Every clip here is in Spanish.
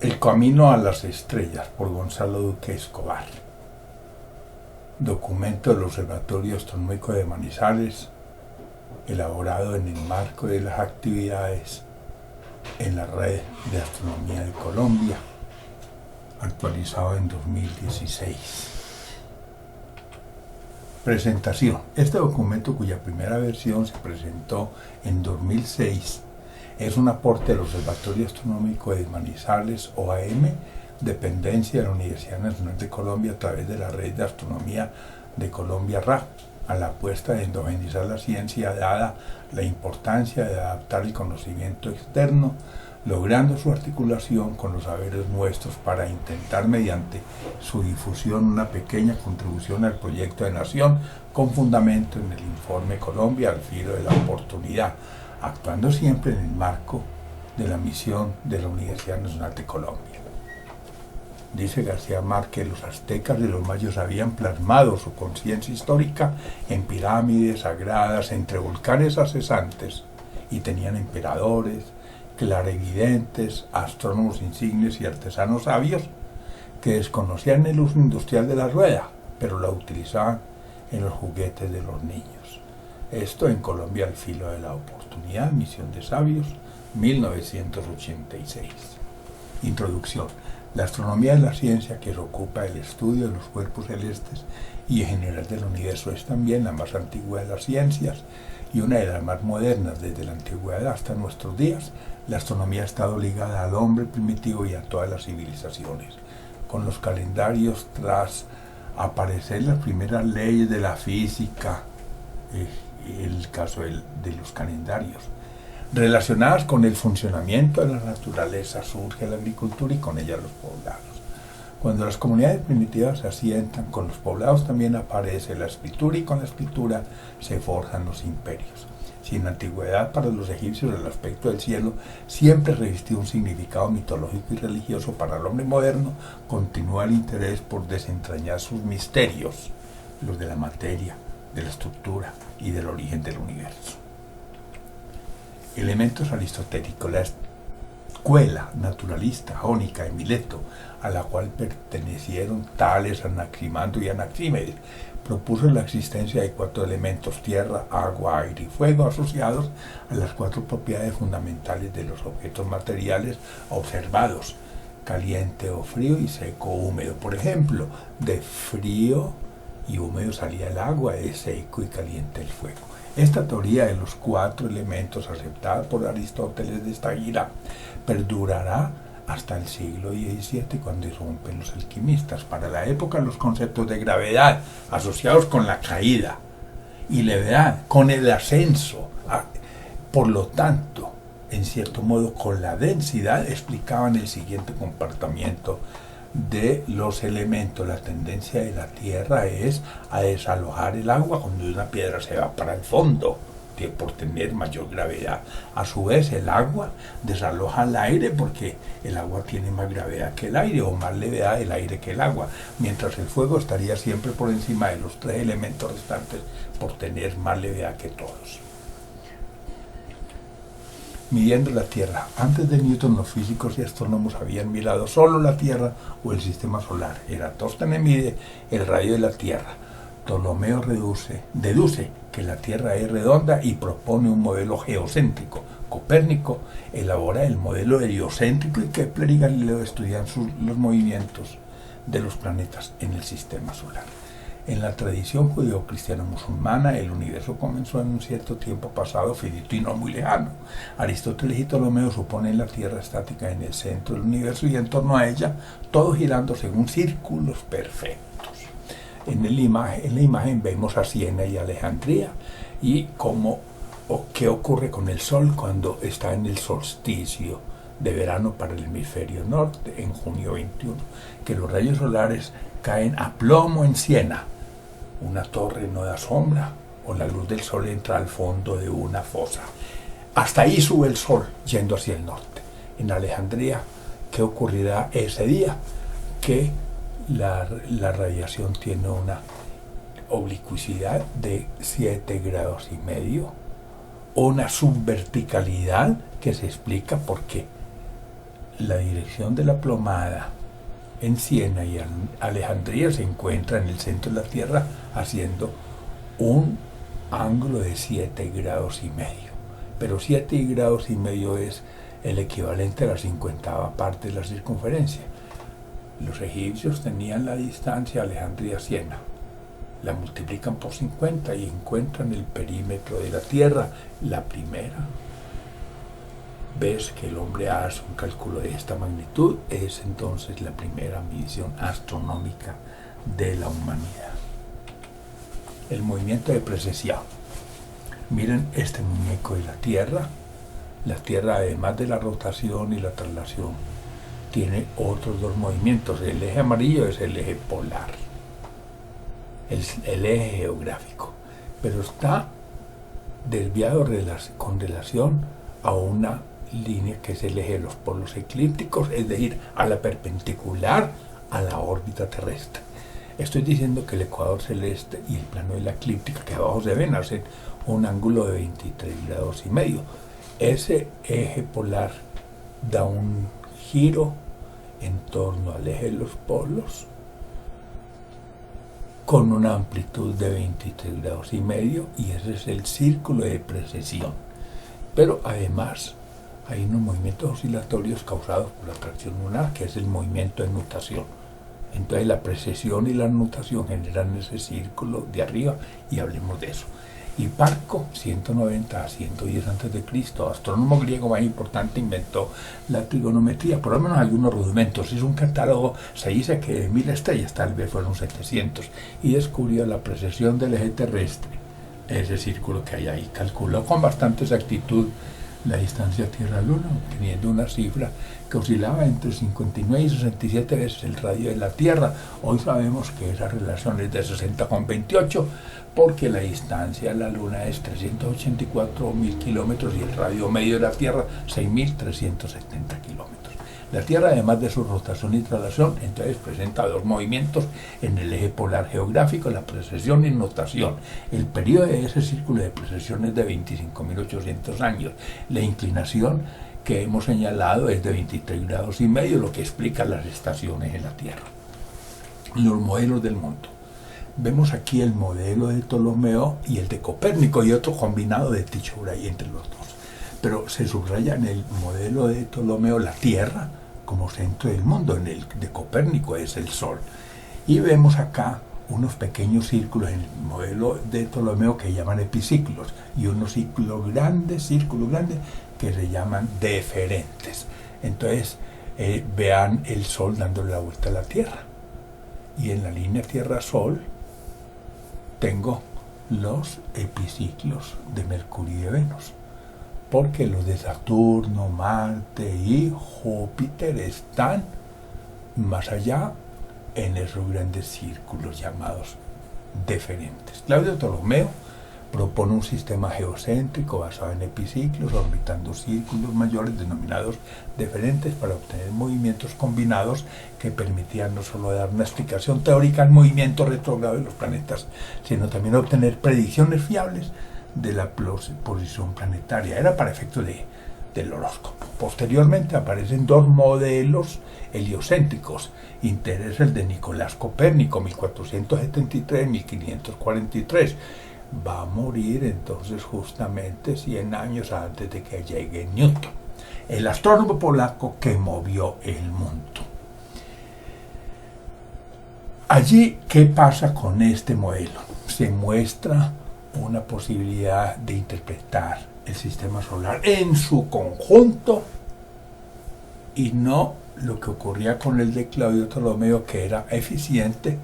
El camino a las estrellas, por Gonzalo Duque Escobar. Documento del Observatorio Astronómico de Manizales, elaborado en el marco de las actividades en la Red de Astronomía de Colombia, actualizado en 2016. Presentación. Este documento, cuya primera versión se presentó en 2006, es un aporte del Observatorio Astronómico de Manizales, OAM, dependencia de la Universidad Nacional de Colombia a través de la Red de Astronomía de Colombia, RA, a la apuesta de endogenizar la ciencia dada la importancia de adaptar el conocimiento externo, logrando su articulación con los saberes nuestros para intentar mediante su difusión una pequeña contribución al proyecto de nación con fundamento en el informe Colombia al filo de la oportunidad, actuando siempre en el marco de la misión de la Universidad Nacional de Colombia. Dice García Márquez, los aztecas y los mayos habían plasmado su conciencia histórica en pirámides sagradas entre volcanes acesantes y tenían emperadores, clarividentes, astrónomos insignes y artesanos sabios que desconocían el uso industrial de la rueda, pero la utilizaban en los juguetes de los niños. Esto en Colombia al filo de la oportunidad, Misión de Sabios, 1986. Introducción. La astronomía es la ciencia que se ocupa del estudio de los cuerpos celestes y en general del universo. Es también la más antigua de las ciencias y una de las más modernas desde la antigüedad hasta nuestros días. La astronomía ha estado ligada al hombre primitivo y a todas las civilizaciones. Con los calendarios, tras aparecer las primeras leyes de la física, el caso de los calendarios, relacionadas con el funcionamiento de la naturaleza, surge la agricultura y con ella los poblados. Cuando las comunidades primitivas se asientan, con los poblados también aparece la escritura y con la escritura se forjan los imperios. Si en la antigüedad para los egipcios el aspecto del cielo siempre revistía un significado mitológico y religioso, para el hombre moderno continúa el interés por desentrañar sus misterios, los de la materia, de la estructura y del origen del universo. Elementos aristotélicos. La escuela naturalista jónica de Mileto, a la cual pertenecieron Tales, Anaximander y Anaxímenes, propuso la existencia de 4 elementos: tierra, agua, aire y fuego, asociados a las 4 propiedades fundamentales de los objetos materiales observados: caliente o frío y seco o húmedo. Por ejemplo, de frío y húmedo salía el agua, de seco y caliente el fuego. Esta teoría de los 4 elementos, aceptada por Aristóteles de Estagira, perdurará hasta el siglo XVII, cuando irrumpen los alquimistas. Para la época, los conceptos de gravedad asociados con la caída y levedad con el ascenso, por lo tanto, en cierto modo con la densidad, explicaban el siguiente comportamiento de los elementos. La tendencia de la Tierra es a desalojar el agua cuando una piedra se va para el fondo, por tener mayor gravedad. A su vez, el agua desaloja el aire porque el agua tiene más gravedad que el aire, o más levedad el aire que el agua, mientras el fuego estaría siempre por encima de los 3 elementos restantes por tener más levedad que todos. Midiendo la Tierra. Antes de Newton, los físicos y astrónomos habían mirado solo la Tierra o el sistema solar. Eratóstenes mide el radio de la Tierra. Ptolomeo deduce que la Tierra es redonda y propone un modelo geocéntrico. Copérnico elabora el modelo heliocéntrico y Kepler y Galileo estudian los movimientos de los planetas en el sistema solar. En la tradición judeo-cristiano-musulmana, el universo comenzó en un cierto tiempo pasado, finito y no muy lejano. Aristóteles y Ptolomeo suponen la Tierra estática en el centro del universo y en torno a ella, todo girando según círculos perfectos. En la imagen vemos a Siena y Alejandría y qué ocurre con el Sol cuando está en el solsticio de verano para el hemisferio norte, en junio 21, que los rayos solares caen a plomo en Siena. Una torre no da sombra, o la luz del sol entra al fondo de una fosa. Hasta ahí sube el sol, yendo hacia el norte. En Alejandría, ¿qué ocurrirá ese día? Que la radiación tiene una oblicuidad de 7,5 grados, una subverticalidad que se explica porque la dirección de la plomada en Siena y Alejandría se encuentra en el centro de la Tierra haciendo un ángulo de 7 grados y medio. Pero 7 grados y medio es el equivalente a la 50ª parte de la circunferencia. Los egipcios tenían la distancia Alejandría-Siena, la multiplican por 50 y encuentran el perímetro de la Tierra. La primera vez que el hombre hace un cálculo de esta magnitud es entonces la primera medición astronómica de la humanidad. El movimiento de precesión. Miren este muñeco de la Tierra. La Tierra, además de la rotación y la traslación, tiene otros dos movimientos. El eje amarillo es el eje polar, el eje geográfico, pero está desviado con relación a una línea que es el eje de los polos eclípticos, es decir, a la perpendicular a la órbita terrestre. Estoy diciendo que el ecuador celeste y el plano de la eclíptica que abajo se ven hacen un ángulo de 23 grados y medio. Ese eje polar da un giro en torno al eje de los polos con una amplitud de 23 grados y medio, y ese es el círculo de precesión. Pero además hay unos movimientos oscilatorios causados por la atracción lunar, que es el movimiento de nutación. Entonces la precesión y la nutación generan ese círculo de arriba, y hablemos de eso. Hiparco, 190 a 110 a.C., astrónomo griego más importante, inventó la trigonometría, por lo menos algunos rudimentos. Hizo un catálogo, se dice que de 1000 estrellas, tal vez fueron 700, y descubrió la precesión del eje terrestre, ese círculo que hay ahí. Calculó con bastante exactitud la distancia Tierra-Luna, teniendo una cifra que oscilaba entre 59 y 67 veces el radio de la Tierra. Hoy sabemos que esa relación es de 60,28, porque la distancia de la Luna es 384.000 kilómetros y el radio medio de la Tierra 6.370 kilómetros. La Tierra, además de su rotación y traslación, entonces presenta dos movimientos en el eje polar geográfico, la precesión y nutación. El periodo de ese círculo de precesión es de 25.800 años. La inclinación que hemos señalado es de 23 grados y medio, lo que explica las estaciones en la Tierra. Los modelos del mundo. Vemos aquí el modelo de Ptolomeo y el de Copérnico, y otro combinado de Tycho Brahe entre los dos. Pero se subraya en el modelo de Ptolomeo la Tierra como centro del mundo, en el de Copérnico es el Sol. Y vemos acá unos pequeños círculos en el modelo de Ptolomeo que llaman epiciclos, y unos círculos grandes que se llaman deferentes. Entonces vean el Sol dándole la vuelta a la Tierra, y en la línea Tierra-Sol tengo los epiciclos de Mercurio y de Venus, porque los de Saturno, Marte y Júpiter están más allá en esos grandes círculos llamados deferentes. Claudio Ptolomeo propone un sistema geocéntrico basado en epiciclos, orbitando círculos mayores denominados deferentes, para obtener movimientos combinados que permitían no solo dar una explicación teórica al movimiento retrógrado de los planetas, sino también obtener predicciones fiables de la posición planetaria. Era para efectos del horóscopo. Posteriormente aparecen dos modelos heliocéntricos. Interesa el de Nicolás Copérnico, 1473-1543. Va a morir entonces justamente 100 años antes de que llegue Newton, el astrónomo polaco que movió el mundo. Allí, ¿qué pasa con este modelo? Se muestra una posibilidad de interpretar el sistema solar en su conjunto, y no lo que ocurría con el de Claudio Ptolomeo, que era eficiente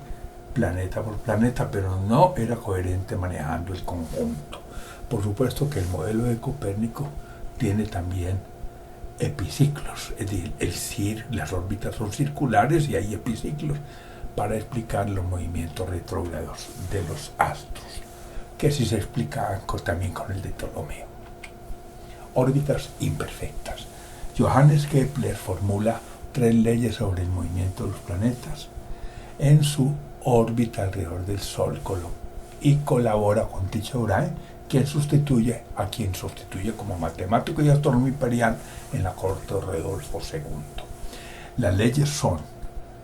planeta por planeta, pero no era coherente manejando el conjunto. Por supuesto que el modelo de Copérnico tiene también epiciclos, es decir, las órbitas son circulares y hay epiciclos para explicar los movimientos retrógrados de los astros, que sí se explicaban también con el de Ptolomeo. Órbitas imperfectas. Johannes Kepler formula 3 leyes sobre el movimiento de los planetas en su órbita alrededor del Sol, y colabora con Tycho Brahe quien sustituye a quien sustituye como matemático y astrónomo imperial en la corte de Rodolfo II. Las leyes son: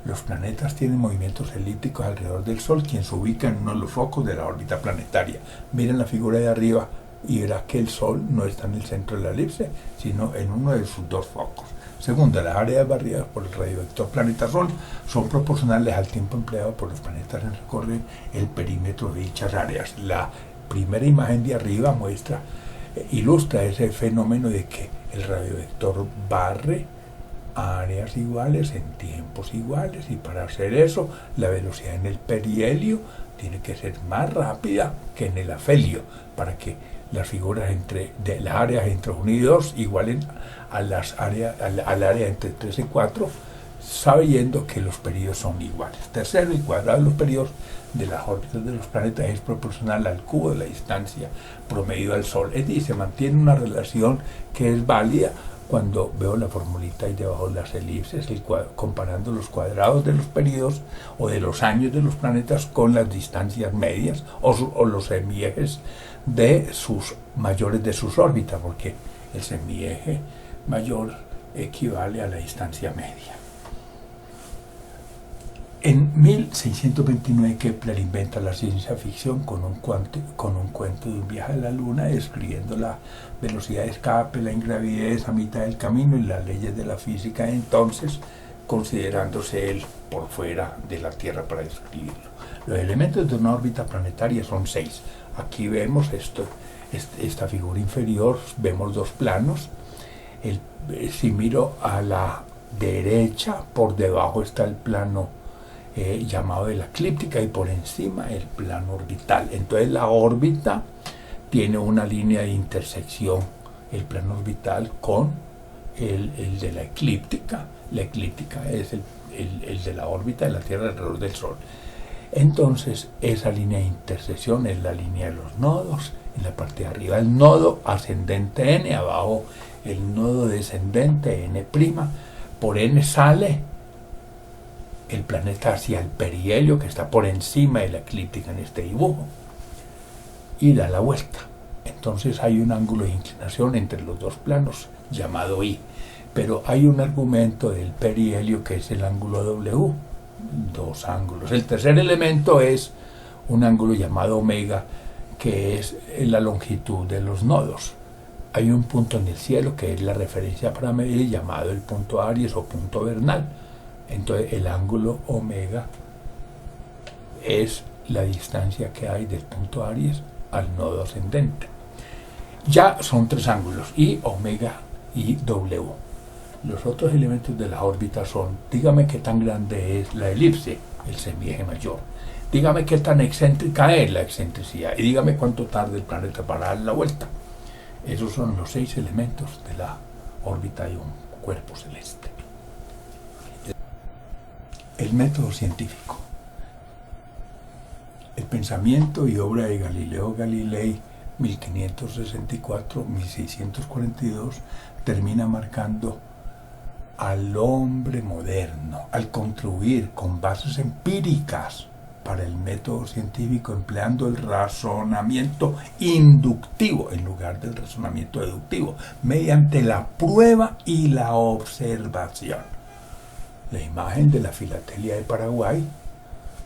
los planetas tienen movimientos elípticos alrededor del Sol, quien se ubica en uno de los focos de la órbita planetaria. Miren la figura de arriba y verá que el Sol no está en el centro de la elipse, sino en uno de sus dos focos. Segundo, las áreas barridas por el radiovector planeta-Sol son proporcionales al tiempo empleado por los planetas en recorrer el perímetro de dichas áreas. La primera imagen de arriba ilustra ese fenómeno de que el radiovector barre áreas iguales en tiempos iguales, y para hacer eso la velocidad en el perihelio tiene que ser más rápida que en el afelio, para que las figuras de las áreas entre 1 y 2 igualen al área entre 3 y 4, sabiendo que los periodos son iguales. Tercero, el cuadrado de los periodos de las órbitas de los planetas es proporcional al cubo de la distancia promedio al Sol. Es decir, se mantiene una relación que es válida cuando veo la formulita ahí debajo de las elipses, comparando los cuadrados de los periodos o de los años de los planetas con las distancias medias o los semiejes de sus mayores de sus órbitas, porque el semieje mayor equivale a la distancia media. En 1629 Kepler inventa la ciencia ficción con un cuento de un viaje a la Luna, describiendo la velocidad de escape, la ingravidez a mitad del camino y las leyes de la física, entonces considerándose él por fuera de la Tierra para describirlo. Los elementos de una órbita planetaria son 6. Aquí vemos esta figura inferior, vemos dos planos. Si miro a la derecha, por debajo está el plano llamado de la eclíptica y por encima el plano orbital. Entonces la órbita tiene una línea de intersección, el plano orbital con el de la eclíptica. La eclíptica es el de la órbita de la Tierra alrededor del Sol. Entonces esa línea de intersección es la línea de los nodos. En la parte de arriba el nodo ascendente n, abajo el nodo descendente n'. Por n sale el planeta hacia el perihelio, que está por encima de la eclíptica en este dibujo, y da la vuelta. Entonces hay un ángulo de inclinación entre los dos planos llamado I, pero hay un argumento del perihelio que es el ángulo W, dos ángulos. El tercer elemento es un ángulo llamado omega, que es la longitud de los nodos. Hay un punto en el cielo que es la referencia para medir, llamado el punto Aries o punto vernal. Entonces el ángulo omega es la distancia que hay del punto Aries al nodo ascendente. Ya son 3 ángulos, I, omega y W. Los otros elementos de la órbita son: dígame qué tan grande es la elipse, el semieje mayor. Dígame qué tan excéntrica es la excentricidad. Y dígame cuánto tarda el planeta para dar la vuelta. Esos son los 6 elementos de la órbita de un cuerpo celeste. El método científico. El pensamiento y obra de Galileo Galilei, 1564-1642, termina marcando al hombre moderno, al contribuir con bases empíricas para el método científico, empleando el razonamiento inductivo en lugar del razonamiento deductivo, mediante la prueba y la observación. La imagen de la filatelia de Paraguay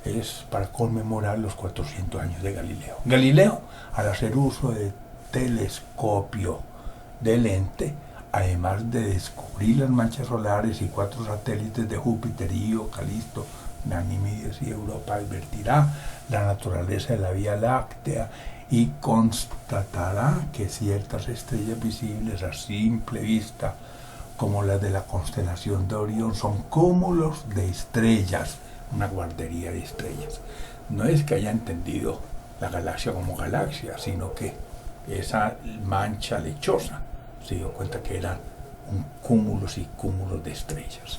es para conmemorar los 400 años de Galileo. Galileo, al hacer uso de telescopio de lente, además de descubrir las manchas solares y 4 satélites de Júpiter, Io, Calisto, Ganímedes y Europa, advertirá la naturaleza de la Vía Láctea y constatará que ciertas estrellas visibles a simple vista, como las de la constelación de Orión, son cúmulos de estrellas, una guardería de estrellas. No es que haya entendido la galaxia como galaxia, sino que esa mancha lechosa se dio cuenta que eran cúmulos y cúmulos de estrellas.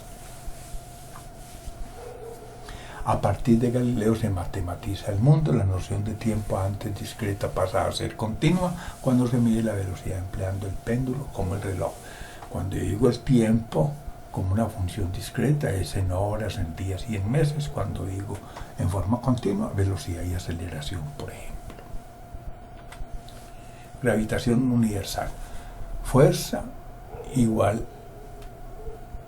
A partir de Galileo se matematiza el mundo. La noción de tiempo antes discreta pasa a ser continua cuando se mide la velocidad empleando el péndulo como el reloj. Cuando yo digo el tiempo como una función discreta es en horas, en días y en meses. Cuando digo en forma continua, velocidad y aceleración, por ejemplo. gravitación universal. Fuerza igual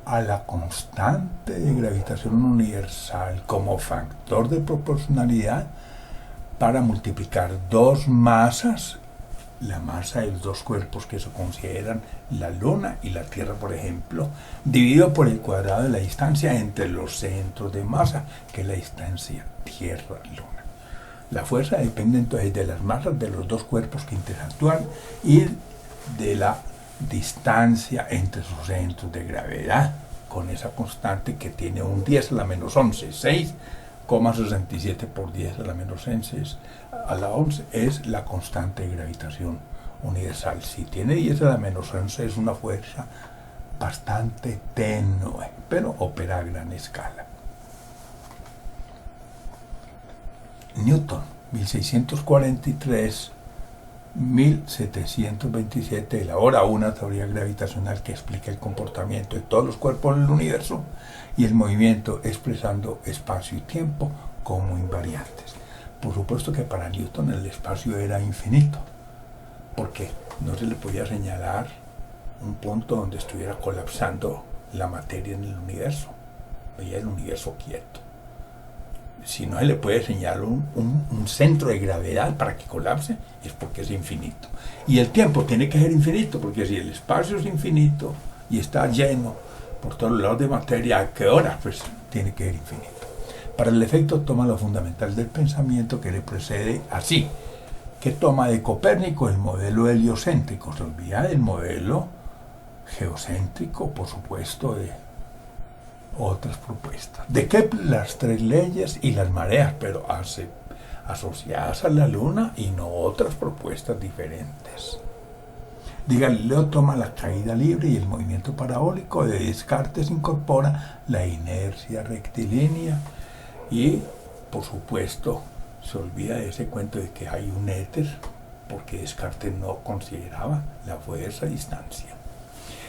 a la constante de gravitación universal como factor de proporcionalidad para multiplicar dos masas, la masa de los dos cuerpos que se consideran la Luna y la Tierra, por ejemplo, dividido por el cuadrado de la distancia entre los centros de masa, que es la distancia Tierra-Luna. La fuerza depende entonces de las masas de los dos cuerpos que interactúan y de la distancia entre sus centros de gravedad, con esa constante que tiene un 10 a la menos 11, 6,67 por 10 a la menos 11 a la 11 es la constante de gravitación universal. Si tiene 10 a la menos 11 es una fuerza bastante tenue, pero opera a gran escala. Newton, 1643-1727, elabora una teoría gravitacional que explica el comportamiento de todos los cuerpos en el universo y el movimiento expresando espacio y tiempo como invariantes. Por supuesto que para Newton el espacio era infinito, porque no se le podía señalar un punto donde estuviera colapsando la materia en el universo. Veía el universo quieto. Si no se le puede señalar un centro de gravedad para que colapse, es porque es infinito. Y el tiempo tiene que ser infinito, porque si el espacio es infinito y está lleno por todos los lados de materia, ¿a qué hora? Pues tiene que ser infinito. Para el efecto toma lo fundamental del pensamiento que le precede así, que toma de Copérnico el modelo heliocéntrico, se olvida del modelo geocéntrico, por supuesto, de otras propuestas. De Kepler las tres leyes y las mareas, pero asociadas a la Luna y no otras propuestas diferentes. De Galileo toma la caída libre y el movimiento parabólico, de Descartes incorpora la inercia rectilínea y, por supuesto, se olvida de ese cuento de que hay un éter, porque Descartes no consideraba la fuerza a distancia.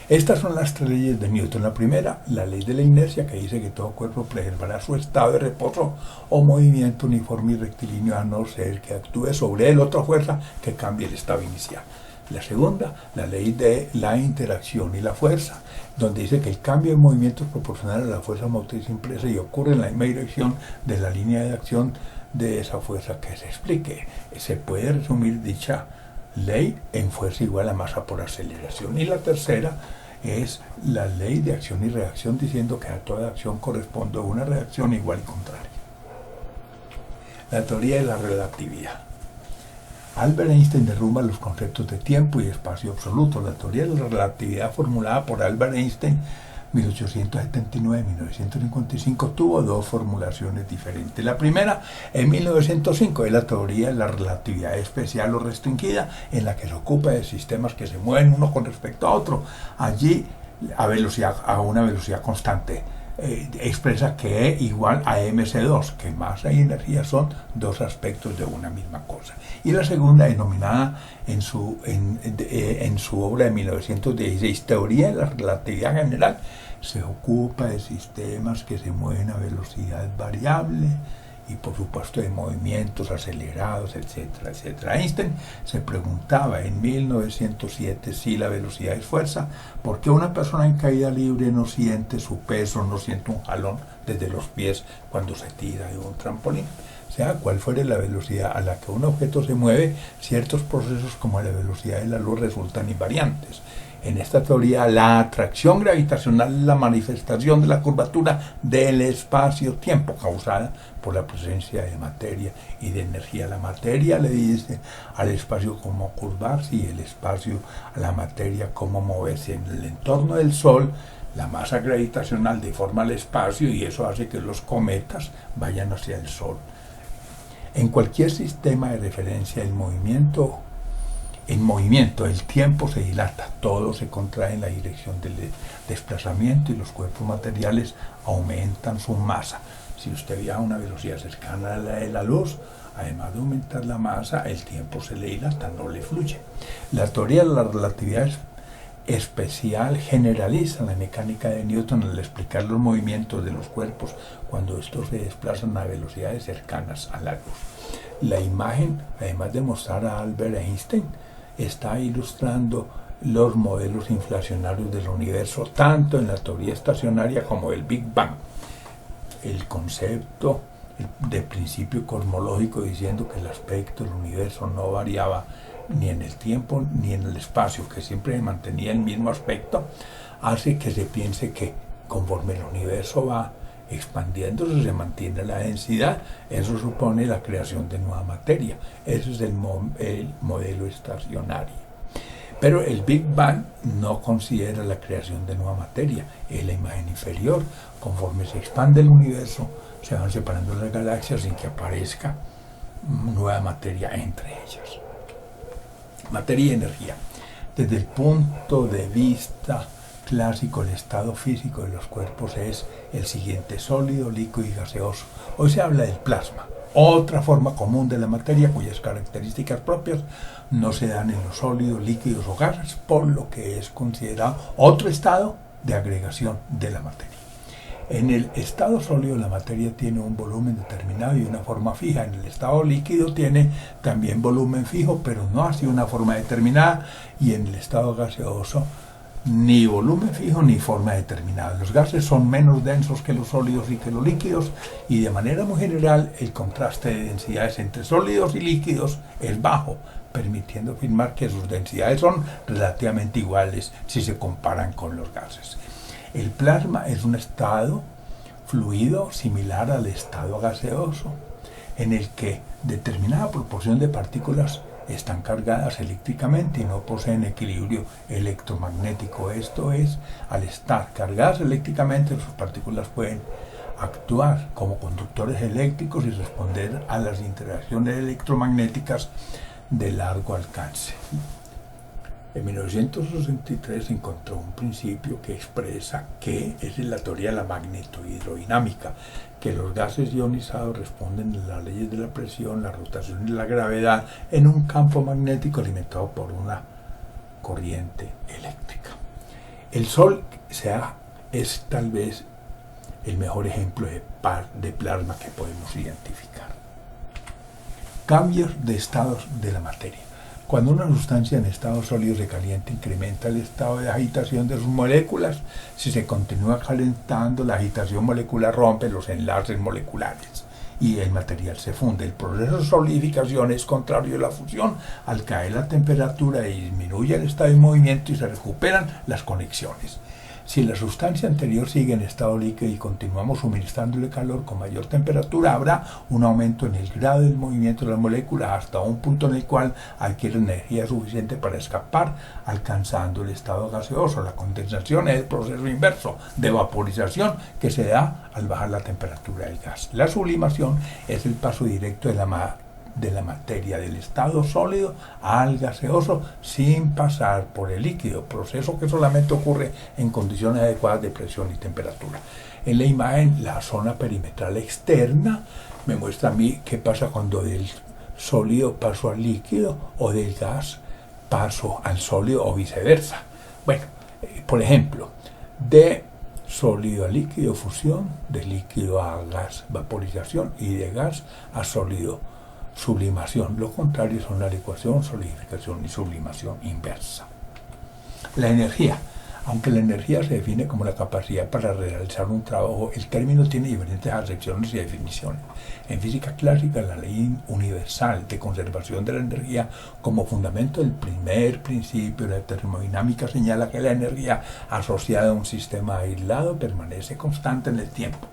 Estas son las tres leyes de Newton. La primera, la ley de la inercia, que dice que todo cuerpo preservará su estado de reposo o movimiento uniforme y rectilíneo a no ser que actúe sobre él otra fuerza que cambie el estado inicial. La segunda, la ley de la interacción y la fuerza, donde dice que el cambio de movimiento es proporcional a la fuerza motriz impresa y ocurre en la misma dirección de la línea de acción de esa fuerza que se explique. Se puede resumir dicha ley en fuerza igual a masa por aceleración. Y la tercera es la ley de acción y reacción, diciendo que a toda acción corresponde una reacción igual y contraria. La teoría de la relatividad. Albert Einstein derrumba los conceptos de tiempo y espacio absoluto. La teoría de la relatividad formulada por Albert Einstein 1879-1955 tuvo dos formulaciones diferentes. La primera, en 1905, es la teoría de la relatividad especial o restringida, en la que se ocupa de sistemas que se mueven uno con respecto a otro, allí a una velocidad constante. Expresa que E igual a mc2, que masa y energía son dos aspectos de una misma cosa. Y la segunda, denominada en su obra de 1916, Teoría de la Relatividad General, se ocupa de sistemas que se mueven a velocidad variable y por supuesto de movimientos acelerados, etcétera, etcétera. Einstein se preguntaba en 1907 si la velocidad es fuerza, ¿por qué una persona en caída libre no siente su peso, no siente un jalón desde los pies cuando se tira de un trampolín? Sea cual fuere la velocidad a la que un objeto se mueve, ciertos procesos como la velocidad de la luz resultan invariantes. En esta teoría, la atracción gravitacional es la manifestación de la curvatura del espacio-tiempo causada por la presencia de materia y de energía. La materia le dice al espacio cómo curvarse y el espacio a la materia cómo moverse. En el entorno del Sol, la masa gravitacional deforma el espacio y eso hace que los cometas vayan hacia el Sol. En cualquier sistema de referencia, en movimiento, el tiempo se dilata, todo se contrae en la dirección del desplazamiento y los cuerpos materiales aumentan su masa. Si usted viaja a una velocidad cercana a la de la luz, además de aumentar la masa, el tiempo se le dilata, no le fluye. La teoría de la relatividad especial generaliza la mecánica de Newton al explicar los movimientos de los cuerpos cuando estos se desplazan a velocidades cercanas a la luz. La imagen, además de mostrar a Albert Einstein está ilustrando los modelos inflacionarios del universo, tanto en la teoría estacionaria como el Big Bang. El concepto de principio cosmológico diciendo que el aspecto del universo no variaba ni en el tiempo ni en el espacio, que siempre mantenía el mismo aspecto, hace que se piense que conforme el universo va expandiéndose se mantiene la densidad. Eso supone la creación de nueva materia. Ese es el modelo estacionario. Pero el Big Bang no considera la creación de nueva materia. En la imagen inferior, conforme se expande el universo, se van separando las galaxias sin que aparezca nueva materia entre ellas. Materia y energía. Desde el punto de vista clásico, el estado físico de los cuerpos es el siguiente: sólido, líquido y gaseoso. Hoy se habla del plasma, otra forma común de la materia cuyas características propias no se dan en los sólidos, líquidos o gases, por lo que es considerado otro estado de agregación de la materia. En el estado sólido la materia tiene un volumen determinado y una forma fija. En el estado líquido tiene también volumen fijo, pero no así una forma determinada. Y en el estado gaseoso ni volumen fijo ni forma determinada. Los gases son menos densos que los sólidos y que los líquidos, y de manera muy general el contraste de densidades entre sólidos y líquidos es bajo, permitiendo afirmar que sus densidades son relativamente iguales si se comparan con los gases. El plasma es un estado fluido similar al estado gaseoso, en el que determinada proporción de partículas están cargadas eléctricamente y no poseen equilibrio electromagnético. Esto es, al estar cargadas eléctricamente, sus partículas pueden actuar como conductores eléctricos y responder a las interacciones electromagnéticas de largo alcance. En 1963 se encontró un principio que expresa que es la teoría de la magnetohidrodinámica, que los gases ionizados responden a las leyes de la presión, la rotación y la gravedad en un campo magnético alimentado por una corriente eléctrica. El Sol es tal vez el mejor ejemplo de plasma que podemos identificar. Cambios de estados de la materia. Cuando una sustancia en estado sólido se calienta, incrementa el estado de agitación de sus moléculas. Si se continúa calentando, la agitación molecular rompe los enlaces moleculares y el material se funde. El proceso de solidificación es contrario a la fusión. Al caer la temperatura disminuye el estado de movimiento y se recuperan las conexiones. Si la sustancia anterior sigue en estado líquido y continuamos suministrándole calor con mayor temperatura, habrá un aumento en el grado del movimiento de la molécula hasta un punto en el cual adquiere energía suficiente para escapar, alcanzando el estado gaseoso. La condensación es el proceso inverso de vaporización que se da al bajar la temperatura del gas. La sublimación es el paso directo de la materia del estado sólido al gaseoso sin pasar por el líquido, proceso que solamente ocurre en condiciones adecuadas de presión y temperatura. En la imagen, la zona perimetral externa me muestra a mí qué pasa cuando del sólido paso al líquido o del gas paso al sólido o viceversa. Bueno, por ejemplo, de sólido a líquido, fusión; de líquido a gas, vaporización; y de gas a sólido, sublimación. Lo contrario son la licuación, solidificación y sublimación inversa. La energía. Aunque la energía se define como la capacidad para realizar un trabajo, el término tiene diferentes acepciones y definiciones. En física clásica, la ley universal de conservación de la energía como fundamento del primer principio de la termodinámica señala que la energía asociada a un sistema aislado permanece constante en el tiempo.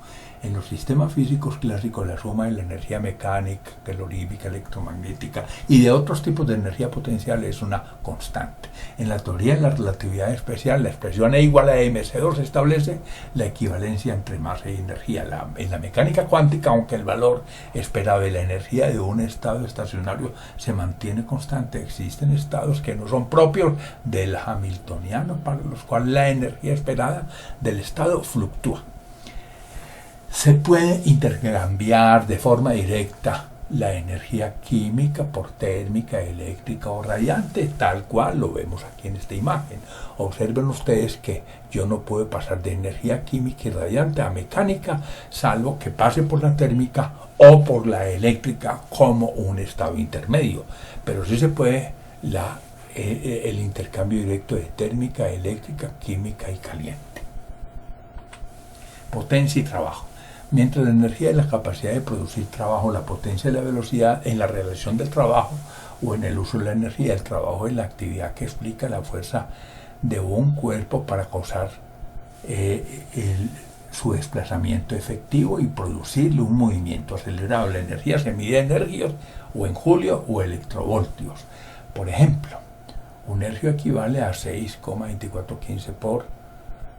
En los sistemas físicos clásicos, la suma de la energía mecánica, calorífica, electromagnética y de otros tipos de energía potencial es una constante. En la teoría de la relatividad especial, la expresión E igual a mc2 establece la equivalencia entre masa y energía. En la mecánica cuántica, aunque el valor esperado de la energía de un estado estacionario se mantiene constante, existen estados que no son propios del hamiltoniano, para los cuales la energía esperada del estado fluctúa. Se puede intercambiar de forma directa la energía química por térmica, eléctrica o radiante, tal cual lo vemos aquí en esta imagen. Observen ustedes que yo no puedo pasar de energía química y radiante a mecánica, salvo que pase por la térmica o por la eléctrica como un estado intermedio. Pero sí se puede la el intercambio directo de térmica, eléctrica, química y caliente. Potencia y trabajo. Mientras la energía es la capacidad de producir trabajo, la potencia es la velocidad en la realización del trabajo o en el uso de la energía. El trabajo es la actividad que explica la fuerza de un cuerpo para causar su desplazamiento efectivo y producirle un movimiento acelerado. La energía se mide en hercios o en julio o electrovoltios. Por ejemplo, un hercio equivale a 6,2415 por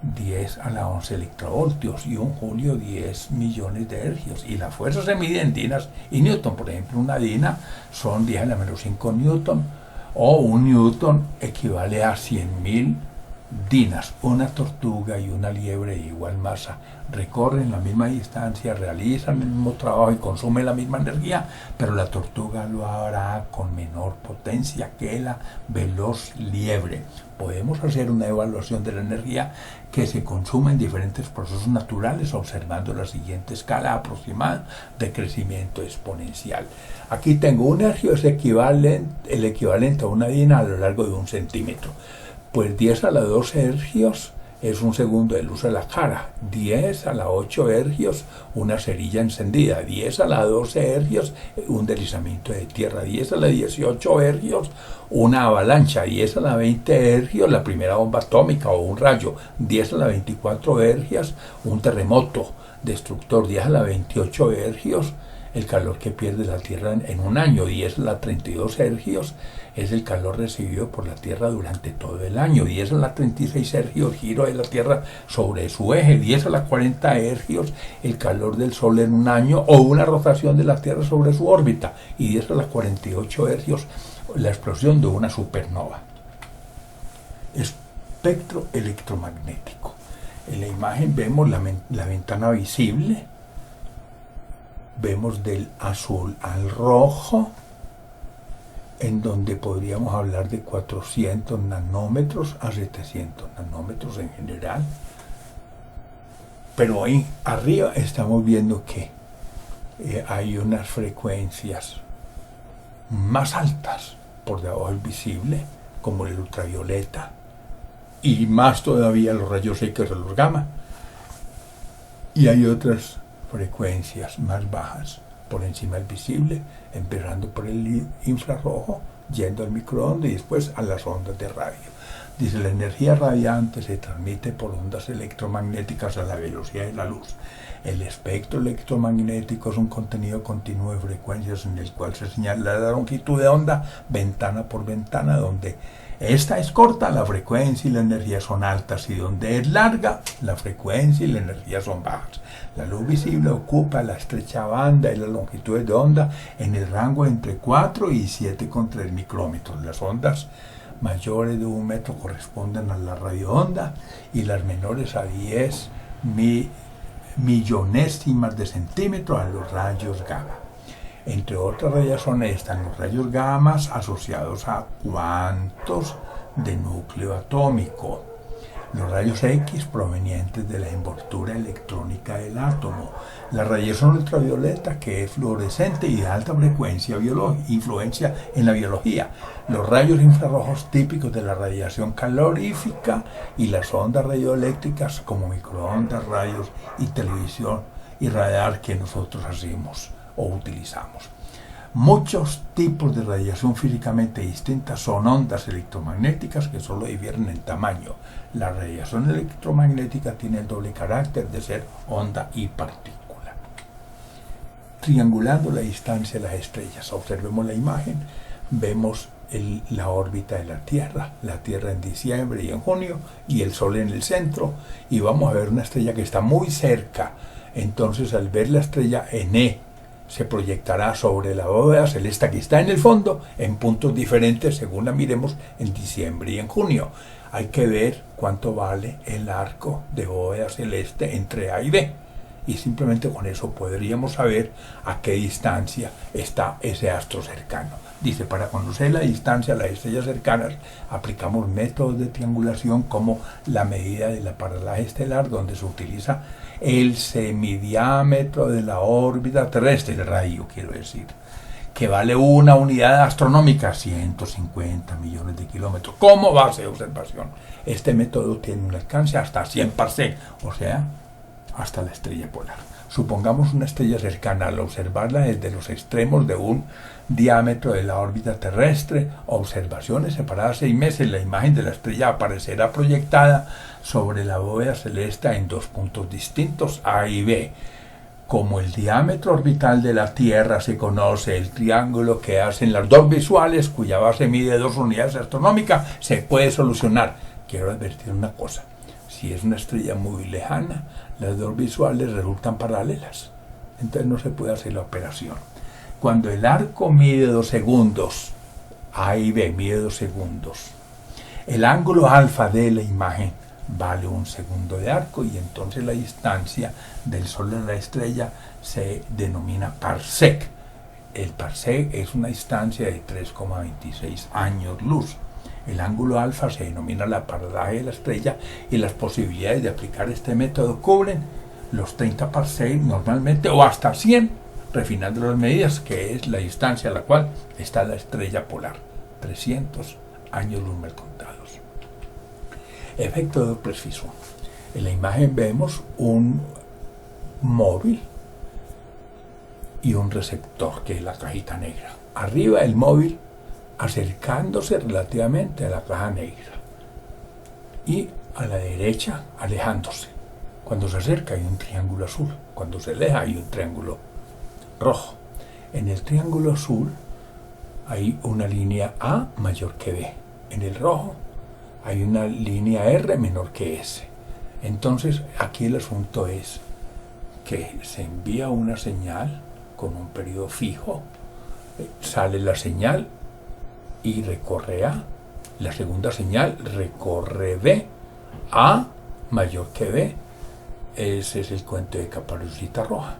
10 a la 11 electrovoltios y un julio 10 millones de hercios. Y la fuerza se mide en dinas y newton. Por ejemplo, una dina son 10 a la menos 5 newton, o un newton equivale a 100.000 dinas. Una tortuga y una liebre de igual masa recorren la misma distancia, realizan el mismo trabajo y consumen la misma energía, pero la tortuga lo hará con menor potencia que la veloz liebre. Podemos hacer una evaluación de la energía que se consume en diferentes procesos naturales observando la siguiente escala aproximada de crecimiento exponencial. Aquí tengo un hercio, es el equivalente a una dina a lo largo de 1 centímetro. Pues 10 a la 12 hercios es un segundo de luz a la cara, 10 a la 8 hercios una cerilla encendida, 10 a la 12 hercios un deslizamiento de tierra, 10 a la 18 hercios una avalancha, 10 a la 20 hercios la primera bomba atómica o un rayo, 10 a la 24 hercios un terremoto destructor, 10 a la 28 hercios el calor que pierde la Tierra en un año, 10 a la 32 hercios es el calor recibido por la Tierra durante todo el año, 10 a la 36 hercios giro de la Tierra sobre su eje, 10 a la 40 hercios el calor del Sol en un año o una rotación de la Tierra sobre su órbita, y 10 a la 48 hercios la explosión de una supernova. Espectro electromagnético. En la imagen vemos la ventana visible. Vemos del azul al rojo, en donde podríamos hablar de 400 nanómetros a 700 nanómetros en general. Pero ahí arriba estamos viendo que hay unas frecuencias más altas por debajo del visible, como el ultravioleta, y más todavía los rayos X o los gamma. Y hay otras frecuencias más bajas por encima del visible, empezando por el infrarrojo, yendo al microondas y después a las ondas de radio. Dice, la energía radiante se transmite por ondas electromagnéticas a la velocidad de la luz. El espectro electromagnético es un contenido continuo de frecuencias en el cual se señala la longitud de onda ventana por ventana. Donde esta es corta, la frecuencia y la energía son altas, y donde es larga, la frecuencia y la energía son bajas. La luz visible ocupa la estrecha banda y las longitudes de onda en el rango entre 4 y 7,3 micrómetros. Las ondas mayores de 1 metro corresponden a la radioonda y las menores a 10 millonésimas de centímetro a los rayos gamma. Entre otras radiaciones están los rayos gamma asociados a cuantos de núcleo atómico, los rayos X provenientes de la envoltura electrónica del átomo, la radiación ultravioleta, que es fluorescente y de alta frecuencia influencia en la biología, los rayos infrarrojos típicos de la radiación calorífica y las ondas radioeléctricas como microondas, radios y televisión y radar que nosotros hacemos o utilizamos. Muchos tipos de radiación físicamente distintas son ondas electromagnéticas que solo difieren en tamaño. La radiación electromagnética tiene el doble carácter de ser onda y partícula. Triangulando la distancia de las estrellas, observemos la imagen, vemos la órbita de la Tierra en diciembre y en junio, y el Sol en el centro, y vamos a ver una estrella que está muy cerca. Entonces, al ver la estrella en E, se proyectará sobre la bóveda celeste que está en el fondo en puntos diferentes según la miremos en diciembre y en junio. Hay que ver cuánto vale el arco de bóveda celeste entre A y B, y simplemente con eso podríamos saber a qué distancia está ese astro cercano. Dice, para conocer la distancia a las estrellas cercanas aplicamos métodos de triangulación como la medida del paralaje estelar, donde se utiliza el semidiámetro de la órbita terrestre, el radio quiero decir, que vale una unidad astronómica, 150 millones de kilómetros, como base de observación. Este método tiene un alcance hasta 100 parsec, o sea, hasta la estrella polar. Supongamos una estrella cercana. Al observarla desde los extremos de un diámetro de la órbita terrestre, observaciones separadas 6 meses, la imagen de la estrella aparecerá proyectada sobre la bóveda celeste en 2 puntos distintos, A y B. Como el diámetro orbital de la Tierra se conoce, el triángulo que hacen las dos visuales, cuya base mide 2 unidades astronómicas, se puede solucionar. Quiero advertir una cosa: si es una estrella muy lejana, las dos visuales resultan paralelas, entonces no se puede hacer la operación. Cuando el arco mide 2 segundos, A y B mide 2 segundos, el ángulo alfa de la imagen vale 1 segundo de arco, y entonces la distancia del Sol a la estrella se denomina parsec. El parsec es una distancia de 3,26 años luz. El ángulo alfa se denomina la paralaje de la estrella, y las posibilidades de aplicar este método cubren los 30 parsec normalmente, o hasta 100, refinando las medidas, que es la distancia a la cual está la estrella polar, 300 años luz mal contados. Efecto de Doppler fijo. En la imagen vemos un móvil y un receptor, que es la cajita negra. Arriba el móvil acercándose relativamente a la caja negra, y a la derecha alejándose. Cuando se acerca hay un triángulo azul, cuando se aleja hay un triángulo rojo. En el triángulo azul hay una línea A mayor que B. En el rojo hay una línea R menor que S. Entonces aquí el asunto es que se envía una señal con un periodo fijo, sale la señal y recorre A. La segunda señal recorre B. A mayor que B. Ese es el cuento de Caperucita Roja,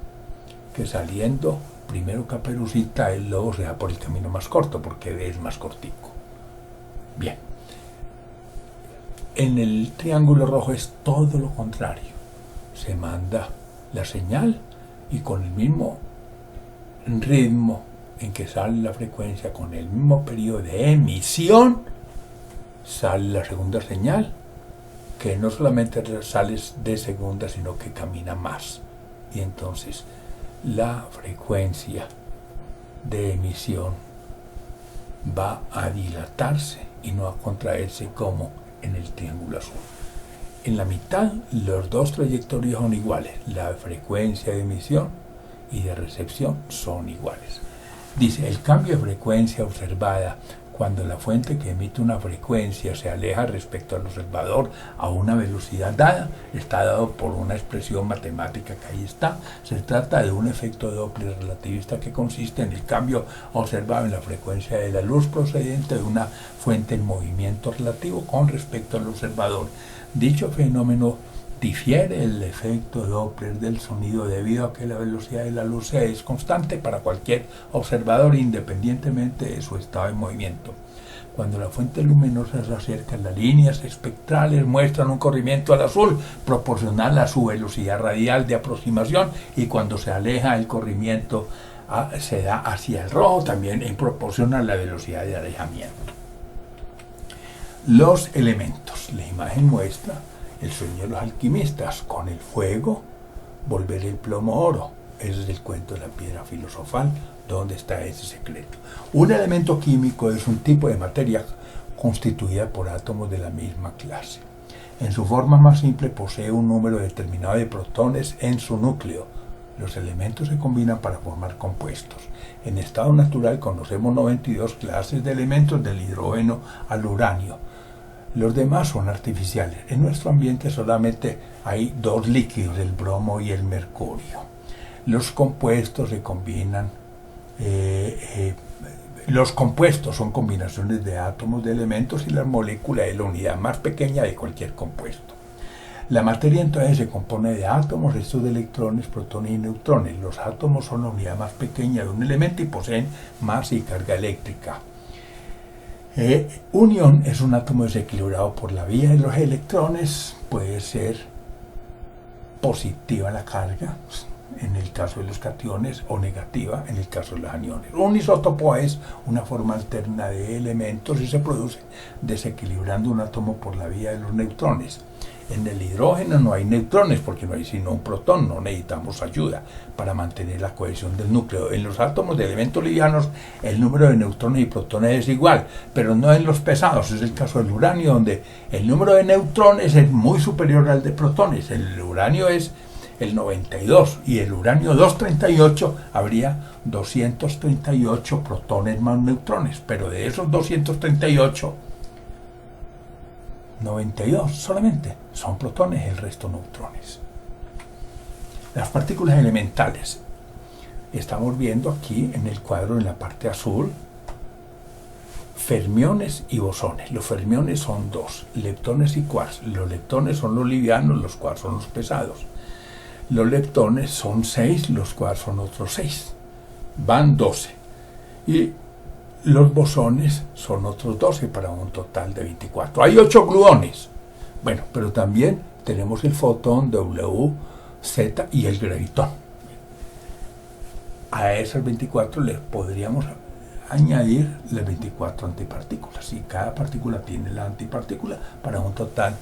que saliendo primero Caperucita, el lobo se da por el camino más corto, porque B es más cortico. Bien. En el triángulo rojo es todo lo contrario. Se manda la señal, y con el mismo ritmo en que sale la frecuencia, con el mismo periodo de emisión, sale la segunda señal, que no solamente sale de segunda, sino que camina más. Y entonces la frecuencia de emisión va a dilatarse y no a contraerse como en el triángulo azul. En la mitad, los dos trayectorias son iguales. La frecuencia de emisión y de recepción son iguales. Dice, el cambio de frecuencia observada cuando la fuente que emite una frecuencia se aleja respecto al observador a una velocidad dada, está dado por una expresión matemática que ahí está. Se trata de un efecto Doppler relativista que consiste en el cambio observado en la frecuencia de la luz procedente de una fuente en movimiento relativo con respecto al observador. Dicho fenómeno difiere el efecto Doppler del sonido debido a que la velocidad de la luz es constante para cualquier observador independientemente de su estado de movimiento. Cuando la fuente luminosa se acerca, las líneas espectrales muestran un corrimiento al azul proporcional a su velocidad radial de aproximación, y cuando se aleja el corrimiento se da hacia el rojo también en proporción a la velocidad de alejamiento. Los elementos. La imagen muestra el sueño de los alquimistas: con el fuego volver el plomo oro. Ese es el cuento de la piedra filosofal. ¿Dónde está ese secreto? Un elemento químico es un tipo de materia constituida por átomos de la misma clase. En su forma más simple posee un número determinado de protones en su núcleo. Los elementos se combinan para formar compuestos. En estado natural conocemos 92 clases de elementos, del hidrógeno al uranio. Los demás son artificiales. En nuestro ambiente solamente hay 2 líquidos, el bromo y el mercurio. Los compuestos se combinan. Los compuestos son combinaciones de átomos de elementos, y la molécula es la unidad más pequeña de cualquier compuesto. La materia entonces se compone de átomos, restos de electrones, protones y neutrones. Los átomos son la unidad más pequeña de un elemento y poseen masa y carga eléctrica. Un ion es un átomo desequilibrado por la vía de los electrones. Puede ser positiva la carga, en el caso de los cationes o negativa en el caso de los aniones. Un isótopo es una forma alterna de elementos y se produce desequilibrando un átomo por la vía de los neutrones. En el hidrógeno no hay neutrones porque no hay sino un protón, no necesitamos ayuda para mantener la cohesión del núcleo. En los átomos de elementos livianos el número de neutrones y protones es igual, pero no en los pesados. Es el caso del uranio, donde el número de neutrones es muy superior al de protones. El uranio es el 92 y el uranio 238 habría 238 protones más neutrones, pero de esos 238, 92 solamente son protones, el resto neutrones. Las partículas elementales. Estamos viendo aquí en el cuadro en la parte azul fermiones y bosones. Los fermiones son dos, leptones y quarks. Los leptones son los livianos, los quarks son los pesados. Los leptones son 6, los quarks son otros 6. Van 12. Y los bosones son otros 12 para un total de 24. Hay 8 gluones. Bueno, pero también tenemos el fotón W, Z y el gravitón. A esas 24 les podríamos añadir las 24 antipartículas. Y cada partícula tiene la antipartícula para un total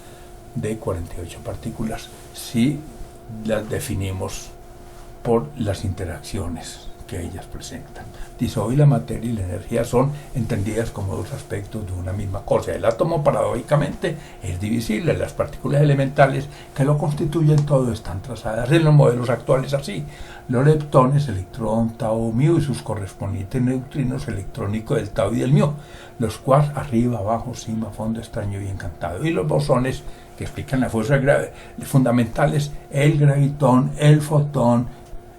de 48 partículas si las definimos por las interacciones que ellas presentan. Dice, hoy la materia y la energía son entendidas como dos aspectos de una misma cosa. El átomo, paradójicamente, es divisible. Las partículas elementales que lo constituyen todo están trazadas en los modelos actuales así. Los leptones, electrón, tau, mu y sus correspondientes neutrinos, electrónico del tau y del mu. Los quarks, arriba, abajo, cima, fondo, extraño y encantado. Y los bosones, que explican las fuerzas fundamentales, el gravitón, el fotón,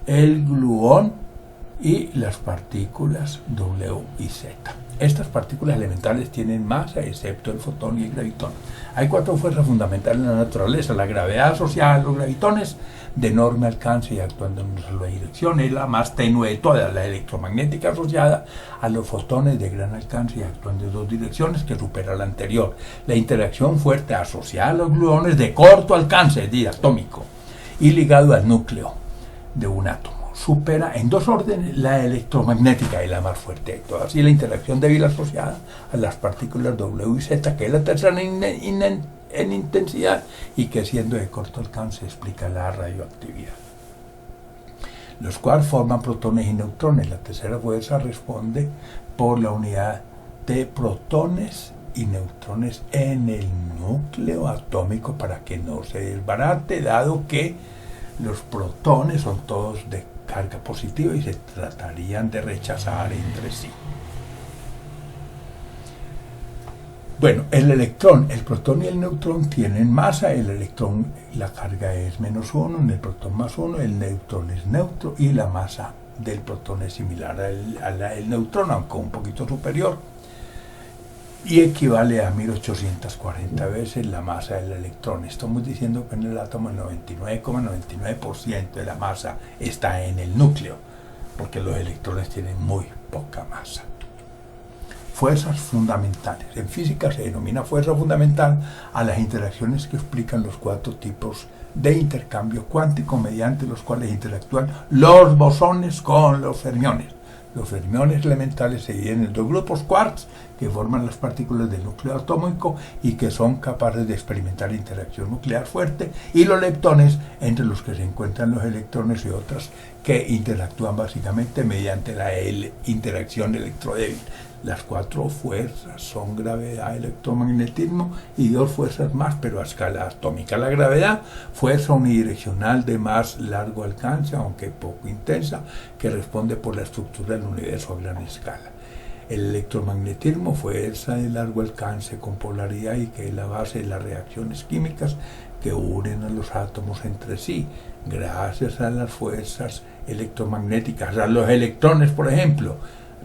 el gluón y las partículas W y Z. Estas partículas elementales tienen masa excepto el fotón y el gravitón. Hay 4 fuerzas fundamentales en la naturaleza. La gravedad asociada a los gravitones de enorme alcance y actuando en una sola dirección es la más tenue de todas. La electromagnética asociada a los fotones de gran alcance y actuando en 2 direcciones que supera la anterior. La interacción fuerte asociada a los gluones de corto alcance, es decir, atómico, y ligado al núcleo de un átomo. Supera en 2 órdenes la electromagnética y la más fuerte de todas, y la interacción débil asociada a las partículas W y Z, que es la tercera en intensidad y que siendo de corto alcance explica la radioactividad. Los quarks forman protones y neutrones. La tercera fuerza responde por la unidad de protones y neutrones en el núcleo atómico para que no se desbarate, dado que los protones son todos de carga positiva y se tratarían de rechazar entre sí. Bueno, el electrón, el protón y el neutrón tienen masa. El electrón, la carga es -1, en el protón +1, el neutrón es neutro y la masa del protón es similar al neutrón, aunque un poquito superior, y equivale a 1840 veces la masa del electrón. Estamos diciendo que en el átomo el 99,99% de la masa está en el núcleo, porque los electrones tienen muy poca masa. Fuerzas fundamentales. En física se denomina fuerza fundamental a las interacciones que explican los 4 tipos de intercambio cuántico mediante los cuales interactúan los bosones con los fermiones. Los fermiones elementales se dividen en 2 grupos: quarks, que forman las partículas del núcleo atómico y que son capaces de experimentar interacción nuclear fuerte, y los leptones, entre los que se encuentran los electrones y otras que interactúan básicamente mediante la interacción electrodébil. Las 4 fuerzas son gravedad, electromagnetismo y 2 fuerzas más, pero a escala atómica. La gravedad, fuerza unidireccional de más largo alcance, aunque poco intensa, que responde por la estructura del universo a gran escala. El electromagnetismo, fuerza de largo alcance con polaridad y que es la base de las reacciones químicas que unen a los átomos entre sí, gracias a las fuerzas electromagnéticas. A los electrones, por ejemplo,